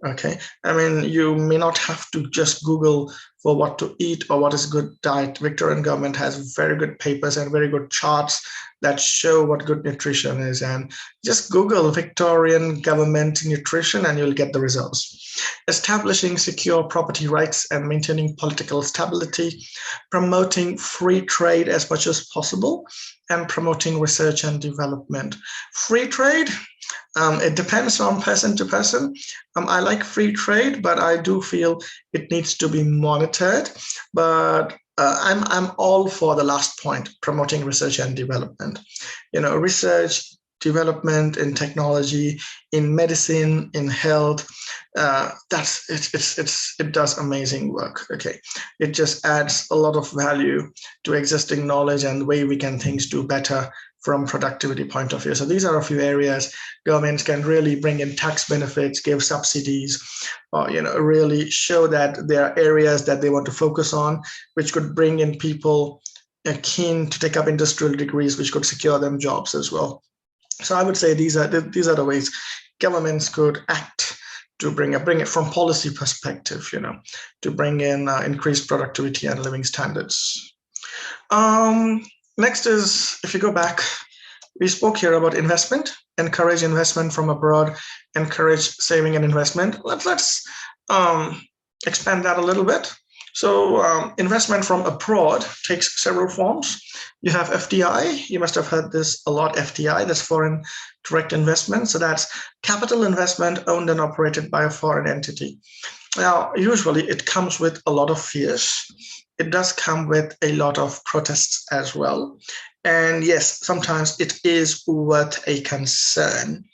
Okay, you may not have to just Google for what to eat or what is good diet. Victorian government has very good papers and very good charts that show what good nutrition is. And just Google Victorian government nutrition and you'll get the results. Establishing secure property rights and maintaining political stability, promoting free trade as much as possible, and promoting research and development. Free trade, it depends on person to person. I like free trade, but I do feel it needs to be monitored. But I'm all for the last point, promoting research and development. Research, development in technology, in medicine, in health. It does amazing work. Okay, it just adds a lot of value to existing knowledge and the way we can things do better from productivity point of view. So these are a few areas governments can really bring in tax benefits, give subsidies, or really show that there are areas that they want to focus on, which could bring in people keen to take up industrial degrees, which could secure them jobs as well. So I would say these are the ways governments could act to bring it from policy perspective, to bring in increased productivity and living standards. Next is, if you go back, we spoke here about investment, encourage investment from abroad, encourage saving and investment. Let's expand that a little bit. So investment from abroad takes several forms. You have FDI. You must have heard this a lot, FDI, that's foreign direct investment. So that's capital investment owned and operated by a foreign entity. Now, usually it comes with a lot of fears. It does come with a lot of protests as well. And yes, sometimes it is worth a concern.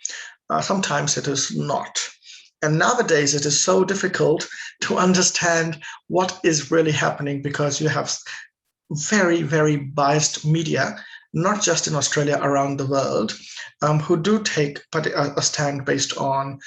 Sometimes it is not. And nowadays, it is so difficult to understand what is really happening because you have very, very biased media, not just in Australia, around the world, who do take a stand based on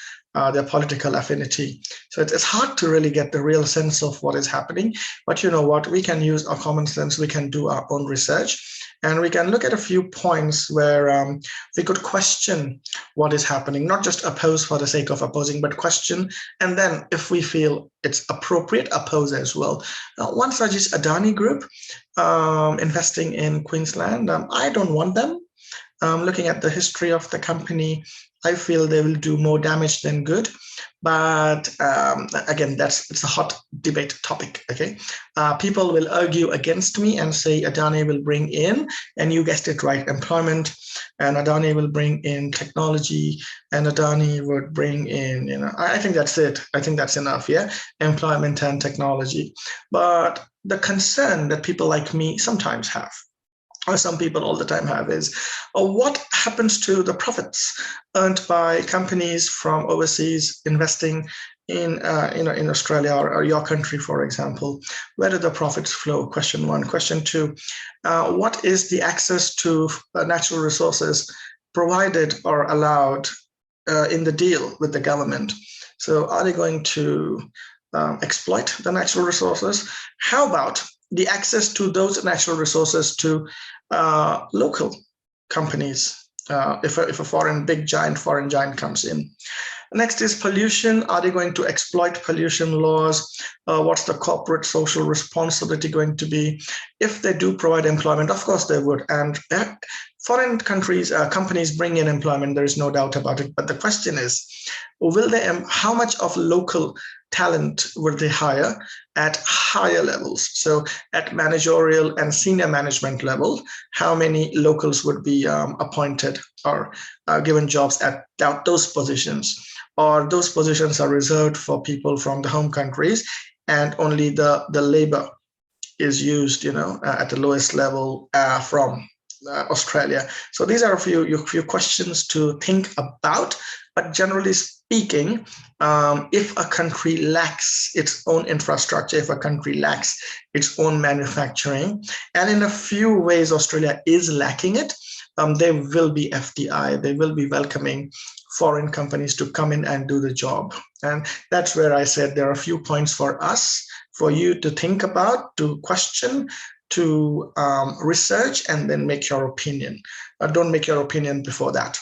their political affinity. So it's hard to really get the real sense of what is happening. But you know what? We can use our common sense. We can do our own research. And we can look at a few points where we could question what is happening, not just oppose for the sake of opposing, but question. And then if we feel it's appropriate, oppose as well. One such is Adani Group investing in Queensland. I don't want them. Looking at the history of the company, I feel they will do more damage than good. But again, it's a hot debate topic. Okay, people will argue against me and say Adani will bring in, and you guessed it right, employment, and Adani will bring in technology, and Adani would bring in, I think that's it. I think that's enough. Yeah, employment and technology. But the concern that people like me sometimes have, or some people all the time have, is what happens to the profits earned by companies from overseas investing in Australia or your country, for example? Where do the profits flow? Question one. Question two, what is the access to natural resources provided or allowed in the deal with the government? So are they going to exploit the natural resources? How about the access to those natural resources to local companies, if a foreign giant comes in? Next is pollution. Are they going to exploit pollution laws? What's the corporate social responsibility going to be? If they do provide employment, of course they would. And foreign companies bring in employment, there is no doubt about it. But the question is, will they? How much of local talent would they hire at higher levels? So at managerial and senior management level, how many locals would be appointed or given jobs at those positions? Or those positions are reserved for people from the home countries, and only the labor is used, at the lowest level from Australia. So these are a few questions to think about. But generally speaking, if a country lacks its own infrastructure, if a country lacks its own manufacturing, and in a few ways Australia is lacking it, there will be FDI. They will be welcoming foreign companies to come in and do the job. And that's where I said there are a few points for us, for you to think about, to question, to research, and then make your opinion. Don't make your opinion before that.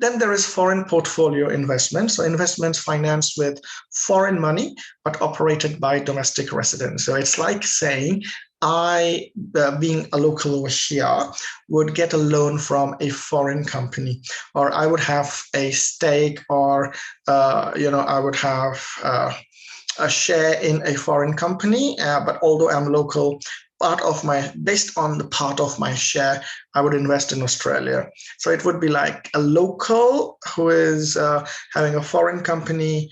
Then there is foreign portfolio investment. So investments financed with foreign money, but operated by domestic residents. So it's like saying, I, being a local over here, would get a loan from a foreign company, or I would have a stake, or I would have a share in a foreign company. But although I'm local, based on the part of my share, I would invest in Australia. So it would be like a local who is having a foreign company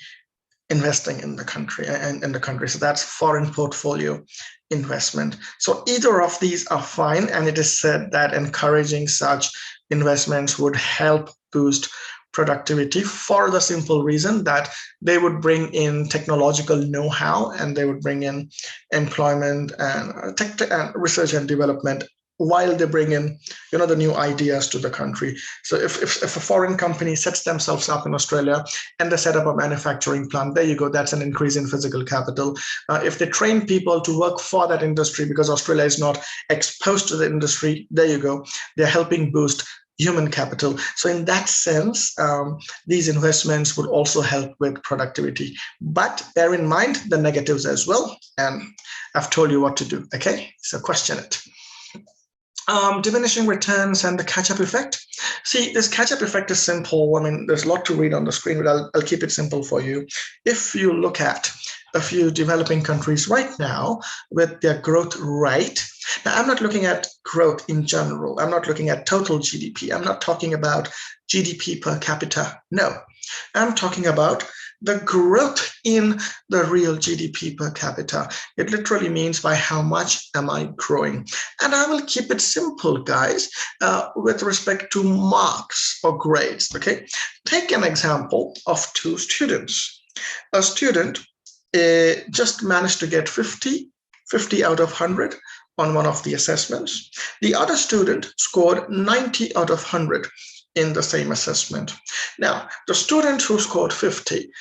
investing in the country and in the country. So that's foreign portfolio investment. So either of these are fine, and it is said that encouraging such investments would help boost productivity for the simple reason that they would bring in technological know-how, and they would bring in employment and research and development while they bring in, the new ideas to the country. So if a foreign company sets themselves up in Australia and they set up a manufacturing plant, there you go, that's an increase in physical capital. If they train people to work for that industry because Australia is not exposed to the industry, there you go, they're helping boost human capital. So in that sense, these investments would also help with productivity. But bear in mind the negatives as well. And I've told you what to do, okay? So question it. Diminishing returns and the catch-up effect. See, this catch-up effect is simple. I mean, there's a lot to read on the screen, but I'll keep it simple for you. If you look at a few developing countries right now with their growth rate, now I'm not looking at growth in general. I'm not looking at total GDP. I'm not talking about GDP per capita. No, I'm talking about the growth in the real GDP per capita. It literally means by how much am I growing? And I will keep it simple, guys, with respect to marks or grades, okay? Take an example of two students. A student just managed to get 50 out of 100 on one of the assessments. The other student scored 90 out of 100 in the same assessment. Now, the student who scored 50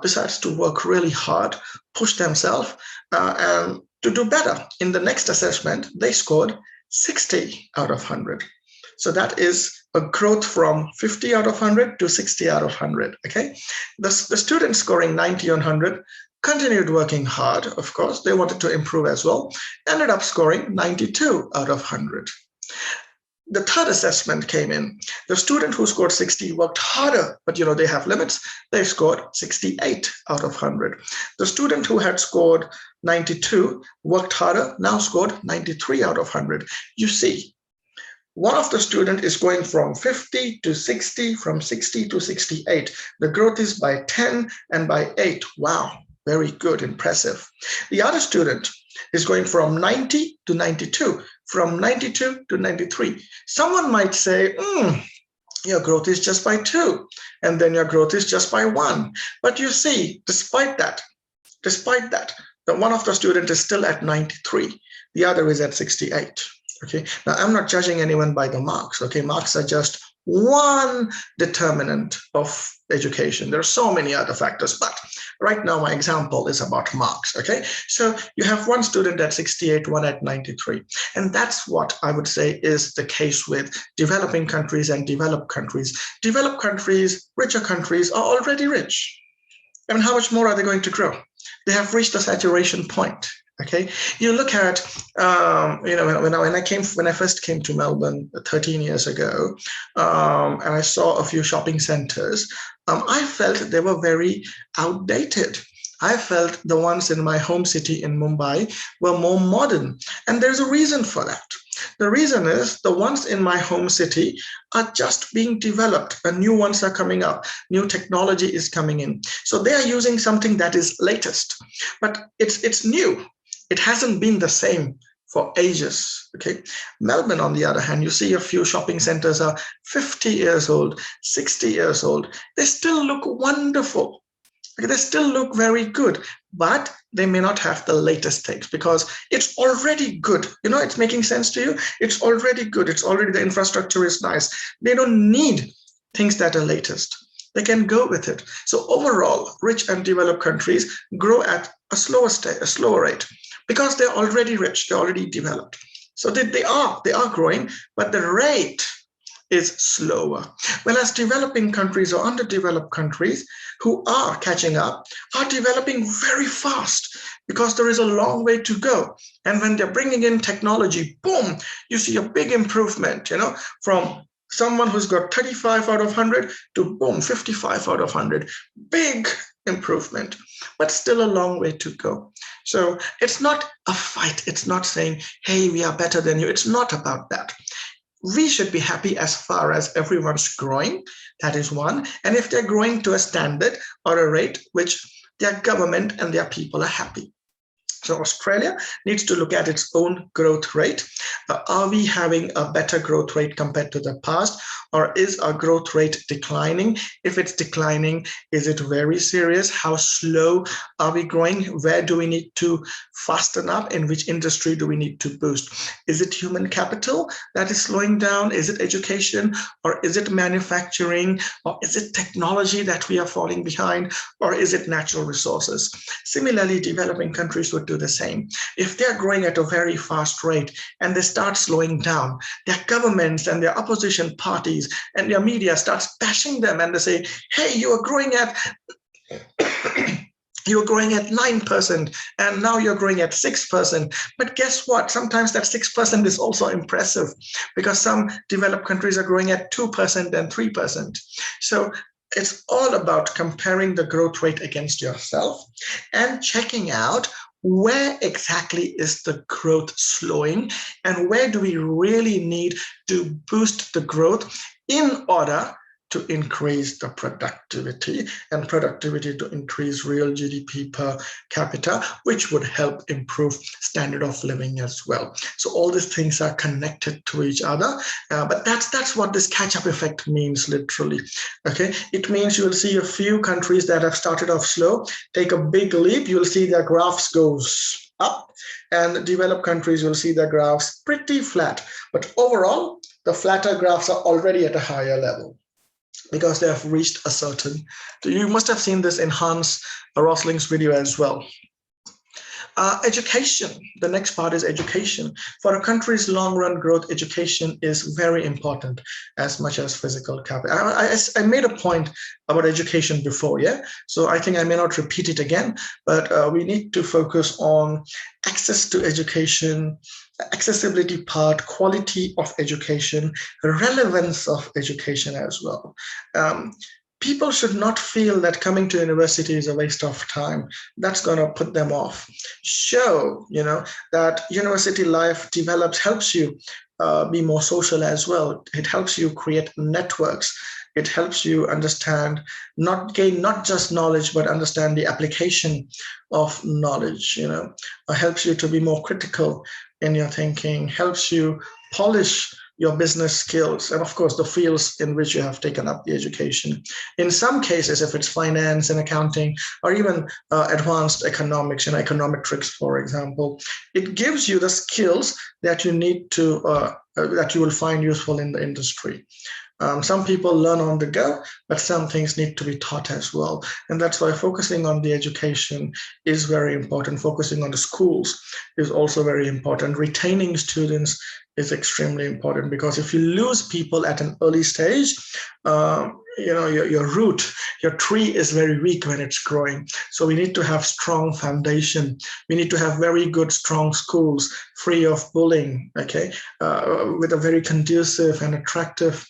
decides to work really hard, push themselves, and to do better. In the next assessment, they scored 60 out of 100. So that is a growth from 50 out of 100 to 60 out of 100, okay? The student scoring 90 on 100 continued working hard, of course. They wanted to improve as well, ended up scoring 92 out of 100. The third assessment came in. The student who scored 60 worked harder, but they have limits. They scored 68 out of 100. The student who had scored 92 worked harder, now scored 93 out of 100. You see, one of the student is going from 50 to 60, from 60 to 68. The growth is by 10 and by 8. Wow, very good, impressive. The other student is going from 90 to 92, from 92 to 93. Someone might say, your growth is just by 2, and then your growth is just by 1. But you see, despite that, the one of the students is still at 93. The other is at 68. Okay. Now, I'm not judging anyone by the marks. Okay. Marks are just one determinant of education. There are so many other factors, but right now my example is about marks. Okay. So you have one student at 68, one at 93. And that's what I would say is the case with developing countries and developed countries. Developed countries, richer countries are already rich. I mean, how much more are they going to grow? They have reached a saturation point. Okay, you look at, when I first came to Melbourne 13 years ago, and I saw a few shopping centers, I felt they were very outdated. I felt the ones in my home city in Mumbai were more modern, and there's a reason for that. The reason is the ones in my home city are just being developed, and new ones are coming up. New technology is coming in. So they are using something that is latest, but it's new. It hasn't been the same for ages, okay? Melbourne, on the other hand, you see a few shopping centers are 50 years old, 60 years old. They still look wonderful. Okay? They still look very good, but they may not have the latest takes because it's already good. It's making sense to you? It's already good. It's already, the infrastructure is nice. They don't need things that are latest. They can go with it. So overall, rich and developed countries grow at a slower rate because they're already rich, they're already developed. So they are growing, but the rate is slower. Whereas developing countries or underdeveloped countries who are catching up are developing very fast because there is a long way to go. And when they're bringing in technology, boom, you see a big improvement, from someone who's got 35 out of 100 to boom, 55 out of 100. Big improvement, but still a long way to go. So it's not a fight. It's not saying, hey, we are better than you. It's not about that. We should be happy as far as everyone's growing. That is one. And if they're growing to a standard or a rate which their government and their people are happy. So Australia needs to look at its own growth rate. Are we having a better growth rate compared to the past, or is our growth rate declining? If it's declining, is it very serious? How slow are we growing? Where do we need to fasten up? In which industry do we need to boost? Is it human capital that is slowing down? Is it education, or is it manufacturing, or is it technology that we are falling behind, or is it natural resources? Similarly, developing countries would do the same. If they're growing at a very fast rate and they start slowing down, their governments and their opposition parties and their media starts bashing them, and they say, hey, you are growing at 9%, and now you're growing at 6%. But guess what? Sometimes that 6% is also impressive, because some developed countries are growing at 2% and 3%. So it's all about comparing the growth rate against yourself and checking out where exactly is the growth slowing, and where do we really need to boost the growth in order to increase the productivity, and productivity to increase real GDP per capita, which would help improve standard of living as well. So all these things are connected to each other, but that's what this catch-up effect means literally. Okay, it means you will see a few countries that have started off slow take a big leap. You'll see their graphs goes up, and developed countries will see their graphs pretty flat. But overall, the flatter graphs are already at a higher level, because they have reached a certain. You must have seen this in Hans Rosling's video as well. Education, the next part is education. For a country's long-run growth, education is very important as much as physical capital. I made a point about education before, yeah? So I think I may not repeat it again, but we need to focus on access to education, accessibility part, quality of education, relevance of education as well. People should not feel that coming to university is a waste of time. That's going to put them off. Show, that university life helps you be more social as well. It helps you create networks. It helps you understand, gain not just knowledge, but understand the application of knowledge, helps you to be more critical in your thinking, helps you polish your business skills, and of course the fields in which you have taken up the education. In some cases, if it's finance and accounting, or even advanced economics and econometrics, for example, it gives you the skills that you need to, that you will find useful in the industry. Some people learn on the go, but some things need to be taught as well. And that's why focusing on the education is very important. Focusing on the schools is also very important. Retaining students is extremely important, because if you lose people at an early stage, your root, your tree is very weak when it's growing. So we need to have strong foundation. We need to have very good, strong schools, free of bullying, okay, with a very conducive and attractive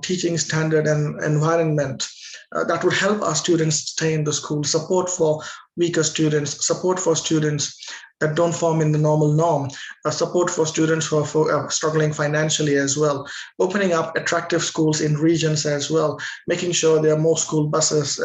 teaching standard and environment that would help our students stay in the school. Support for weaker students, support for students that don't form in the normal norm, support for students who are struggling financially as well, opening up attractive schools in regions as well, making sure there are more school buses.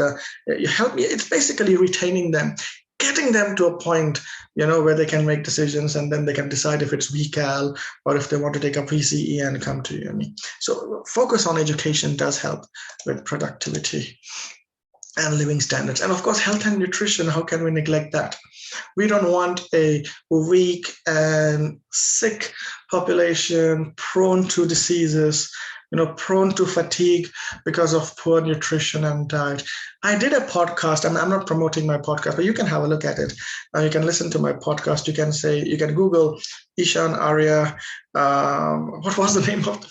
It's basically retaining them, getting them to a point, where they can make decisions, and then they can decide if it's VCAL or if they want to take a PCE and come to uni. So focus on education does help with productivity and living standards. And of course, health and nutrition, how can we neglect that? We don't want a weak and sick population prone to diseases, prone to fatigue because of poor nutrition and diet. I did a podcast, I'm not promoting my podcast, but you can have a look at it. You can listen to my podcast. You can Google Ishan Arya. What was the name of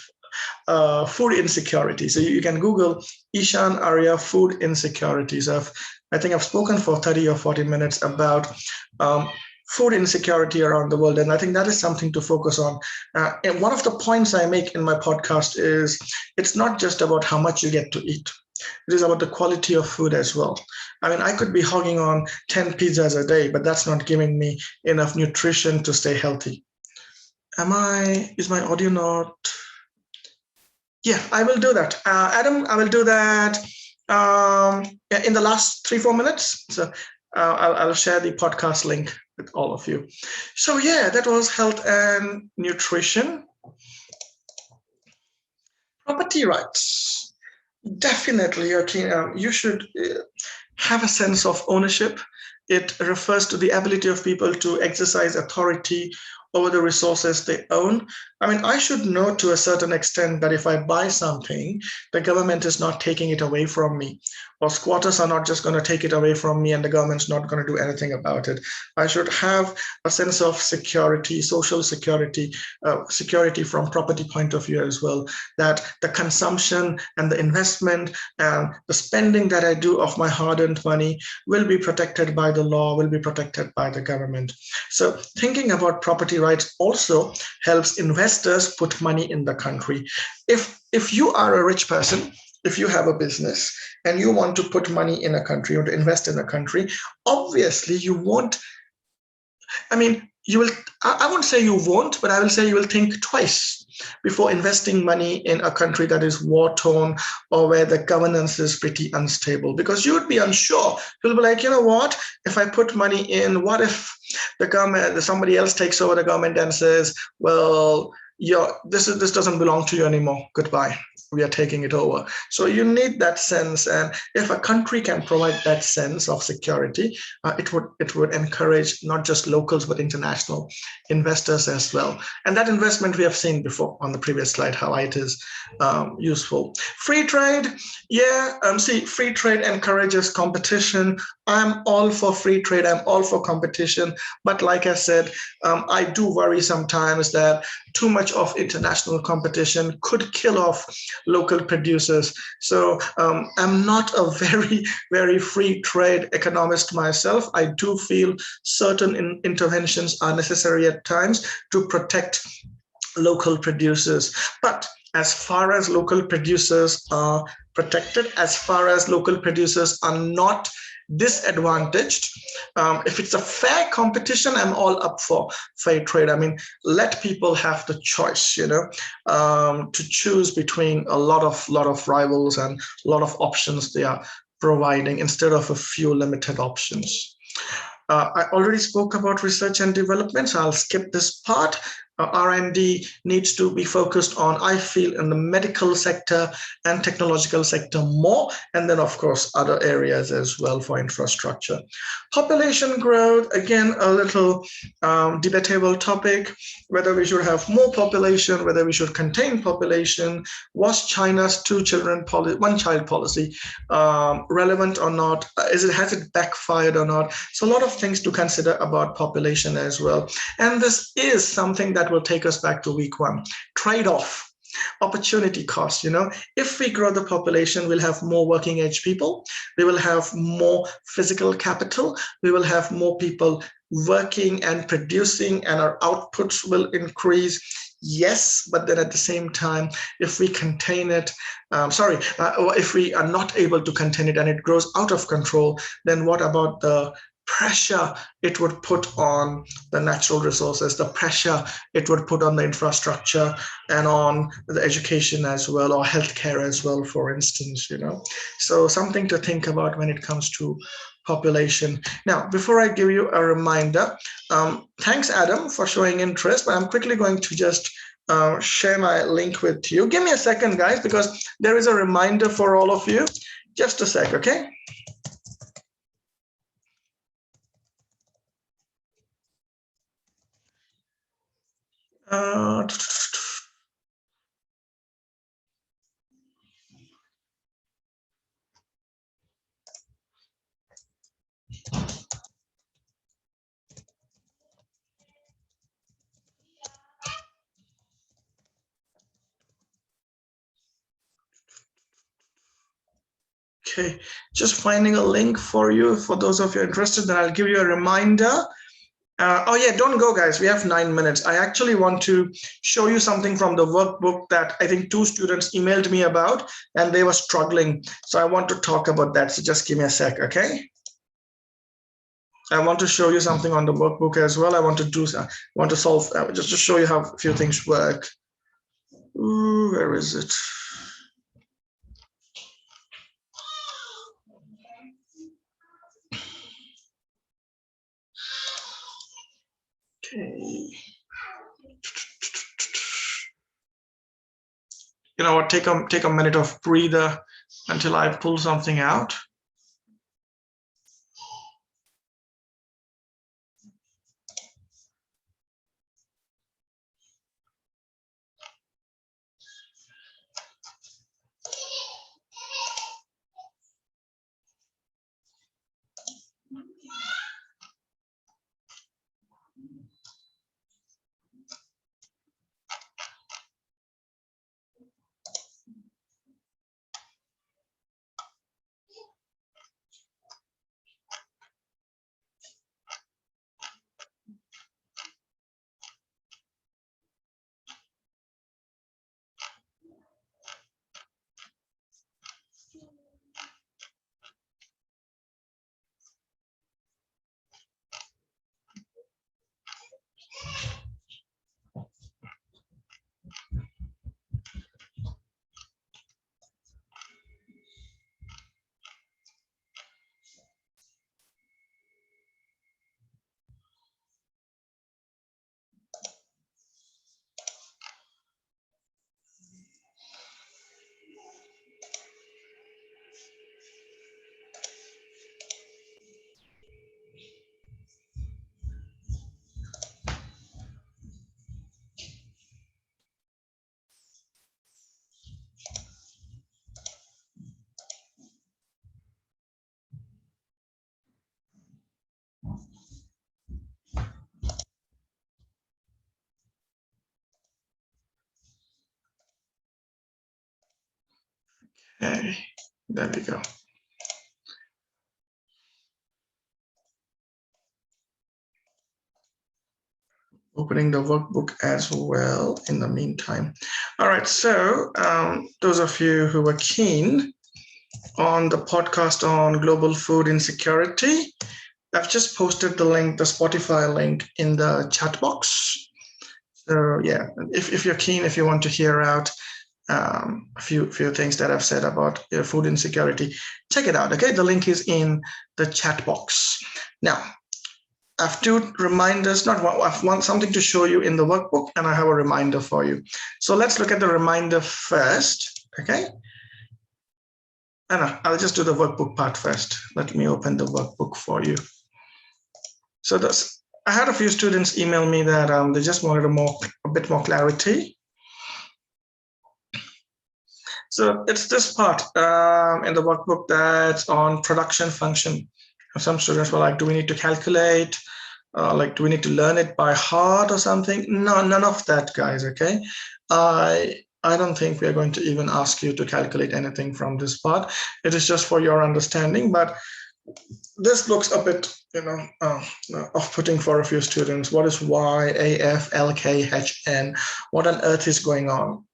the food insecurity? So you can Google Ishan Arya food insecurities. I think I've spoken for 30 or 40 minutes about food insecurity around the world. And I think that is something to focus on. And one of the points I make in my podcast is it's not just about how much you get to eat. It is about the quality of food as well. I mean, I could be hogging on 10 pizzas a day, but that's not giving me enough nutrition to stay healthy. Is my audio not? Yeah, I will do that. Adam, I will do that in the last 3-4 minutes. So I'll share the podcast link with all of you. So yeah, that was health and nutrition. Property rights. Definitely, okay. You should have a sense of ownership. It refers to the ability of people to exercise authority over the resources they own. I mean, I should know to a certain extent that if I buy something, the government is not taking it away from me, or squatters are not just going to take it away from me and the government's not going to do anything about it. I should have a sense of security, social security, security from property point of view as well, that the consumption and the investment and the spending that I do of my hard-earned money will be protected by the law, will be protected by the government. So thinking about property rights also helps investors put money in the country. If you are a rich person, if you have a business and you want to put money in a country or to invest in a country, obviously you won't, I mean, you will, I won't say you won't, but I will say you will think twice before investing money in a country that is war-torn or where the governance is pretty unstable, because you would be unsure. You'll be like, you know what, if I put money in, what if the government, somebody else takes over the government and says, well, this doesn't belong to you anymore, goodbye, we are taking it over. So you need that sense, and if a country can provide that sense of security, it would encourage not just locals but international investors as well. And that investment we have seen before on the previous slide how it is useful. Free trade, yeah. See, free trade encourages competition. I'm all for free trade. I'm all for competition. But like I said, I do worry sometimes that too much of international competition could kill off local producers. So I'm not a very free trade economist myself. I do feel certain interventions are necessary at times to protect local producers. But as far as local producers are protected, as far as local producers are not disadvantaged, if it's a fair competition, I'm all up for fair trade. I mean, let people have the choice, to choose between a lot of rivals and a lot of options they are providing instead of a few limited options. I already spoke about research and development, so I'll skip this part. R&D needs to be focused on, I feel, in the medical sector and technological sector more, and then of course other areas as well for infrastructure. Population growth, again, a little debatable topic, whether we should have more population, whether we should contain population. Was China's one child policy relevant or not? Has it backfired or not? So a lot of things to consider about population as well. And this is something that will take us back to week one. Trade-off, opportunity cost. If we grow the population, we'll have more working age people, we will have more physical capital, we will have more people working and producing, and our outputs will increase. Yes, but then at the same time, if we contain it, if we are not able to contain it and it grows out of control, then what about the pressure it would put on the natural resources, the pressure it would put on the infrastructure and on the education as well, or healthcare as well, for instance, So something to think about when it comes to population. Now, before I give you a reminder, thanks, Adam, for showing interest, but I'm quickly going to just share my link with you. Give me a second, guys, because there is a reminder for all of you. Just a sec, okay? Okay, just finding a link for you. For those of you interested, then I'll give you a reminder. Oh yeah, don't go, guys. We have 9 minutes. I actually want to show you something from the workbook that I think 2 students emailed me about, and they were struggling. So I want to talk about that. So just give me a sec, okay? I want to show you something on the workbook as well. I want to solve, just to show you how a few things work. Ooh, where is it? Okay. You know what? Take a minute of breather until I pull something out. Okay, there we go. Opening the workbook as well in the meantime. All right, so those of you who were keen on the podcast on global food insecurity, I've just posted the link, the Spotify link, in the chat box. So yeah, if you're keen, if you want to hear out a few things that I've said about food insecurity, check it out. Okay, the link is in the chat box. Now, I have two reminders, not one, I have something to show you in the workbook, and I have a reminder for you. So let's look at the reminder first, okay? No, I'll just do the workbook part first. Let me open the workbook for you. So I had a few students email me that they just wanted a bit more clarity. So it's this part in the workbook that's on production function. Some students were like, do we need to calculate? Like, do we need to learn it by heart or something? No, none of that, guys, okay? I don't think we're going to even ask you to calculate anything from this part. It is just for your understanding, but this looks a bit, off-putting for a few students. What is Y, A, F, L, K, H, N? What on earth is going on?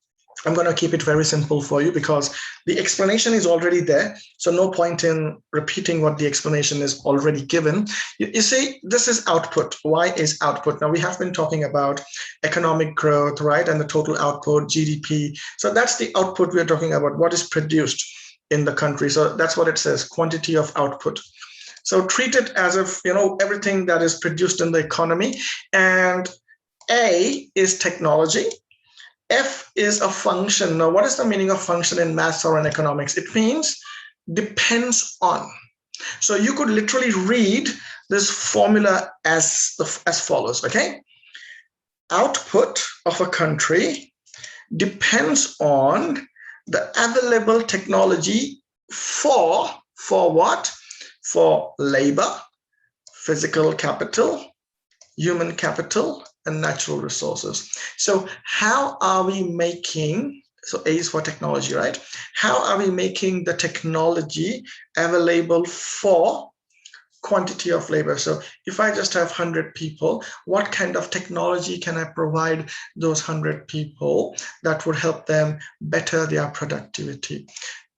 I'm going to keep it very simple for you because the explanation is already there. So no point in repeating what the explanation is already given. You see, this is output. Y is output. Now, we have been talking about economic growth, right? And the total output, GDP. So that's the output we're talking about, what is produced in the country. So that's what it says, quantity of output. So treat it as if, everything that is produced in the economy. And A is technology. F is a function. Now, what is the meaning of function in maths or in economics? It means depends on. So you could literally read this formula as follows, okay? Output of a country depends on the available technology for what? For labor, physical capital, human capital, and natural resources. So how are we making, so A is for technology, right? How are we making the technology available for quantity of labor? So if I just have 100 people, what kind of technology can I provide those 100 people that would help them better their productivity?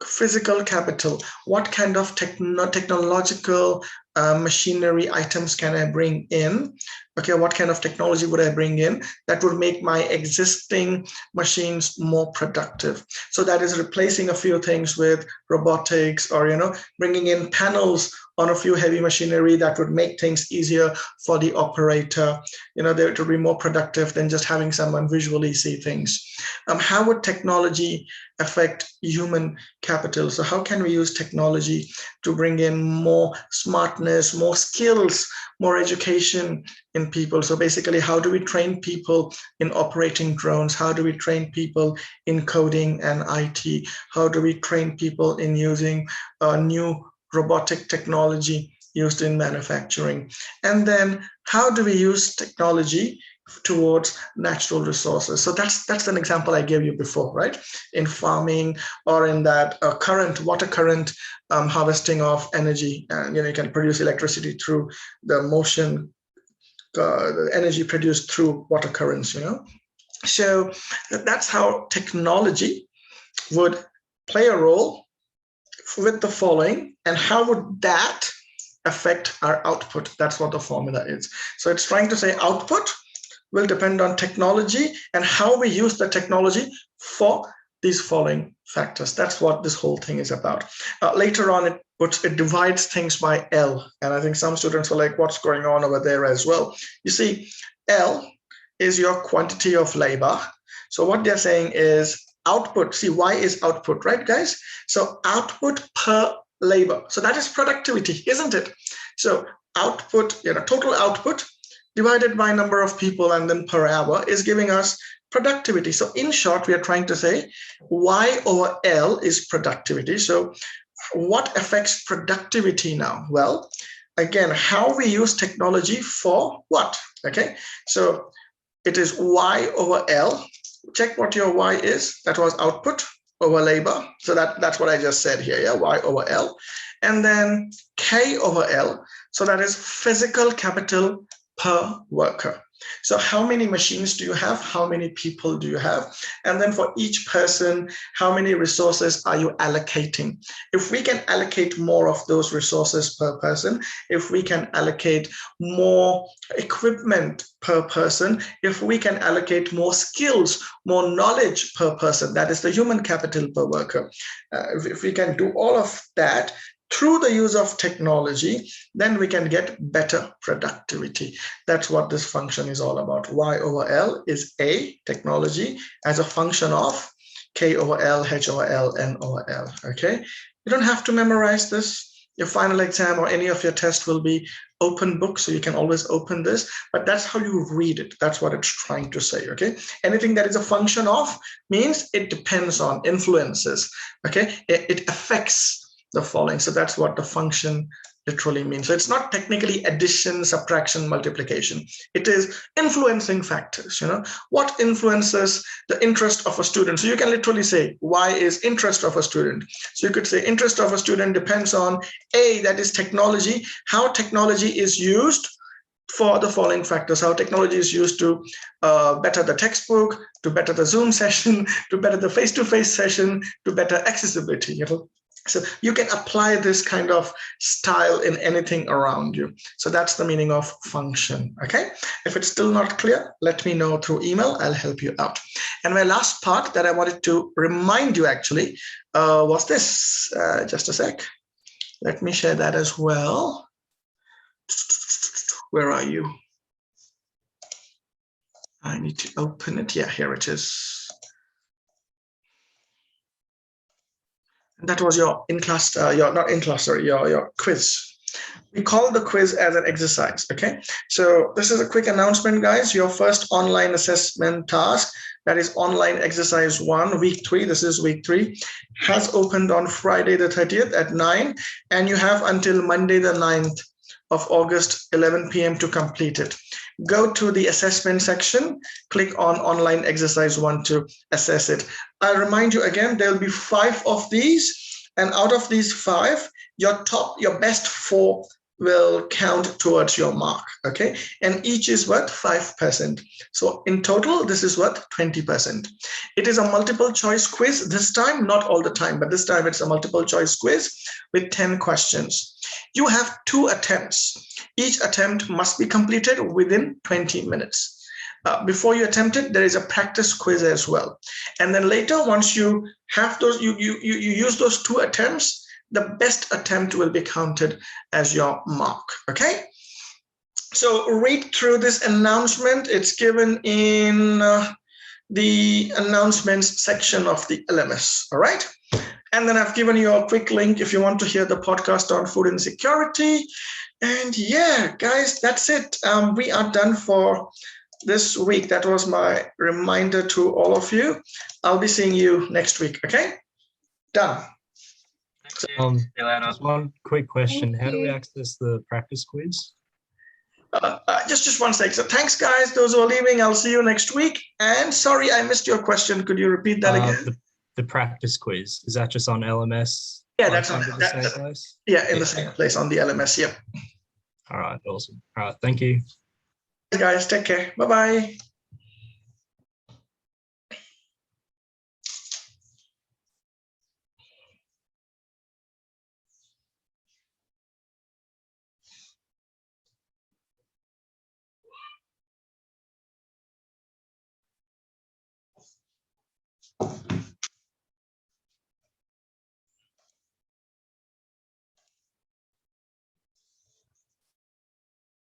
Physical capital, what kind of technological machinery items can I bring in Okay, what kind of technology would I bring in that would make my existing machines more productive? So that is replacing a few things with robotics, or bringing in panels on a few heavy machinery that would make things easier for the operator. They would be more productive than just having someone visually see things. How would technology affect human capital? So how can we use technology to bring in more smartness, more skills, more education in people? So basically, how do we train people in operating drones? How do we train people in coding and IT? How do we train people in using new robotic technology used in manufacturing? And then how do we use technology towards natural resources? So that's an example I gave you before, right? In farming, or in that water current harvesting of energy. And you can produce electricity through the motion, the energy produced through water currents. So that's how technology would play a role with the following, and how would that affect our output? That's what the formula is. So it's trying to say output will depend on technology and how we use the technology for these following factors. That's what this whole thing is about. Later on, it divides things by L, and I think some students are like, what's going on over there as well? You see, L is your quantity of labor. So what they're saying is output. See, Y is output, right, guys? So output per labor. So that is productivity, isn't it? So output, total output divided by number of people and then per hour is giving us productivity. So in short, we are trying to say Y over L is productivity. So what affects productivity now? Well, again, how we use technology for what? Okay, so it is Y over L. Check what your Y is. That was output over labor. So that's what I just said here, yeah, Y over L. And then K over L. So that is physical capital per worker. So how many machines do you have? How many people do you have? And then for each person, how many resources are you allocating? If we can allocate more of those resources per person, if we can allocate more equipment per person, if we can allocate more skills, more knowledge per person, that is the human capital per worker. If we can do all of that through the use of technology, then we can get better productivity. That's what this function is all about. Y over L is A, technology, as a function of K over L, H over L, N over L, okay? You don't have to memorize this. Your final exam or any of your tests will be open book, so you can always open this, but that's how you read it. That's what it's trying to say, okay? Anything that is a function of means it depends on, influences, okay? It affects the following. So that's what the function literally means. So it's not technically addition, subtraction, multiplication. It is influencing factors. What influences the interest of a student? So you can literally say, Y is interest of a student. So you could say interest of a student depends on A, that is technology, how technology is used for the following factors, how technology is used to better the textbook, to better the Zoom session, to better the face-to-face session, to better accessibility. So you can apply this kind of style in anything around you. So that's the meaning of function, okay? If it's still not clear, let me know through email. I'll help you out. And my last part that I wanted to remind you actually was this. Just a sec. Let me share that as well. Where are you? I need to open it. Yeah, here it is. That was your in-class, your quiz. We call the quiz as an exercise, okay? So this is a quick announcement, guys. Your first online assessment task, that is online exercise 1, week 3, this is week 3, has opened on Friday the 30th at 9, and you have until Monday the 9th of August, 11 p.m. to complete it. Go to the assessment section, click on online exercise 1 to assess it. I'll remind you again, there'll be 5 of these, and out of these 5, your best 4 will count towards your mark, okay? And each is worth 5%. So in total, this is worth 20%. It is a multiple choice quiz this time, not all the time, but this time it's a multiple choice quiz with 10 questions. You have 2 attempts. Each attempt must be completed within 20 minutes. Before you attempt it, there is a practice quiz as well. And then later, once you have those, you use those 2 attempts, the best attempt will be counted as your mark, okay? So read through this announcement. It's given in the announcements section of the LMS, all right? And then I've given you a quick link if you want to hear the podcast on food insecurity. And yeah, guys, that's it. We are done for this week. That was my reminder to all of you. I'll be seeing you next week, okay? Done. Just one quick question. How do we access the practice quiz? Just one sec. So thanks, guys. Those who are leaving, I'll see you next week. And sorry, I missed your question. Could you repeat that again? The practice quiz, is that just on LMS? Yeah, that's on the same place. Yeah, in the same place on the LMS. Yep. All right, awesome. All right, thank you. Guys, take care. Bye-bye.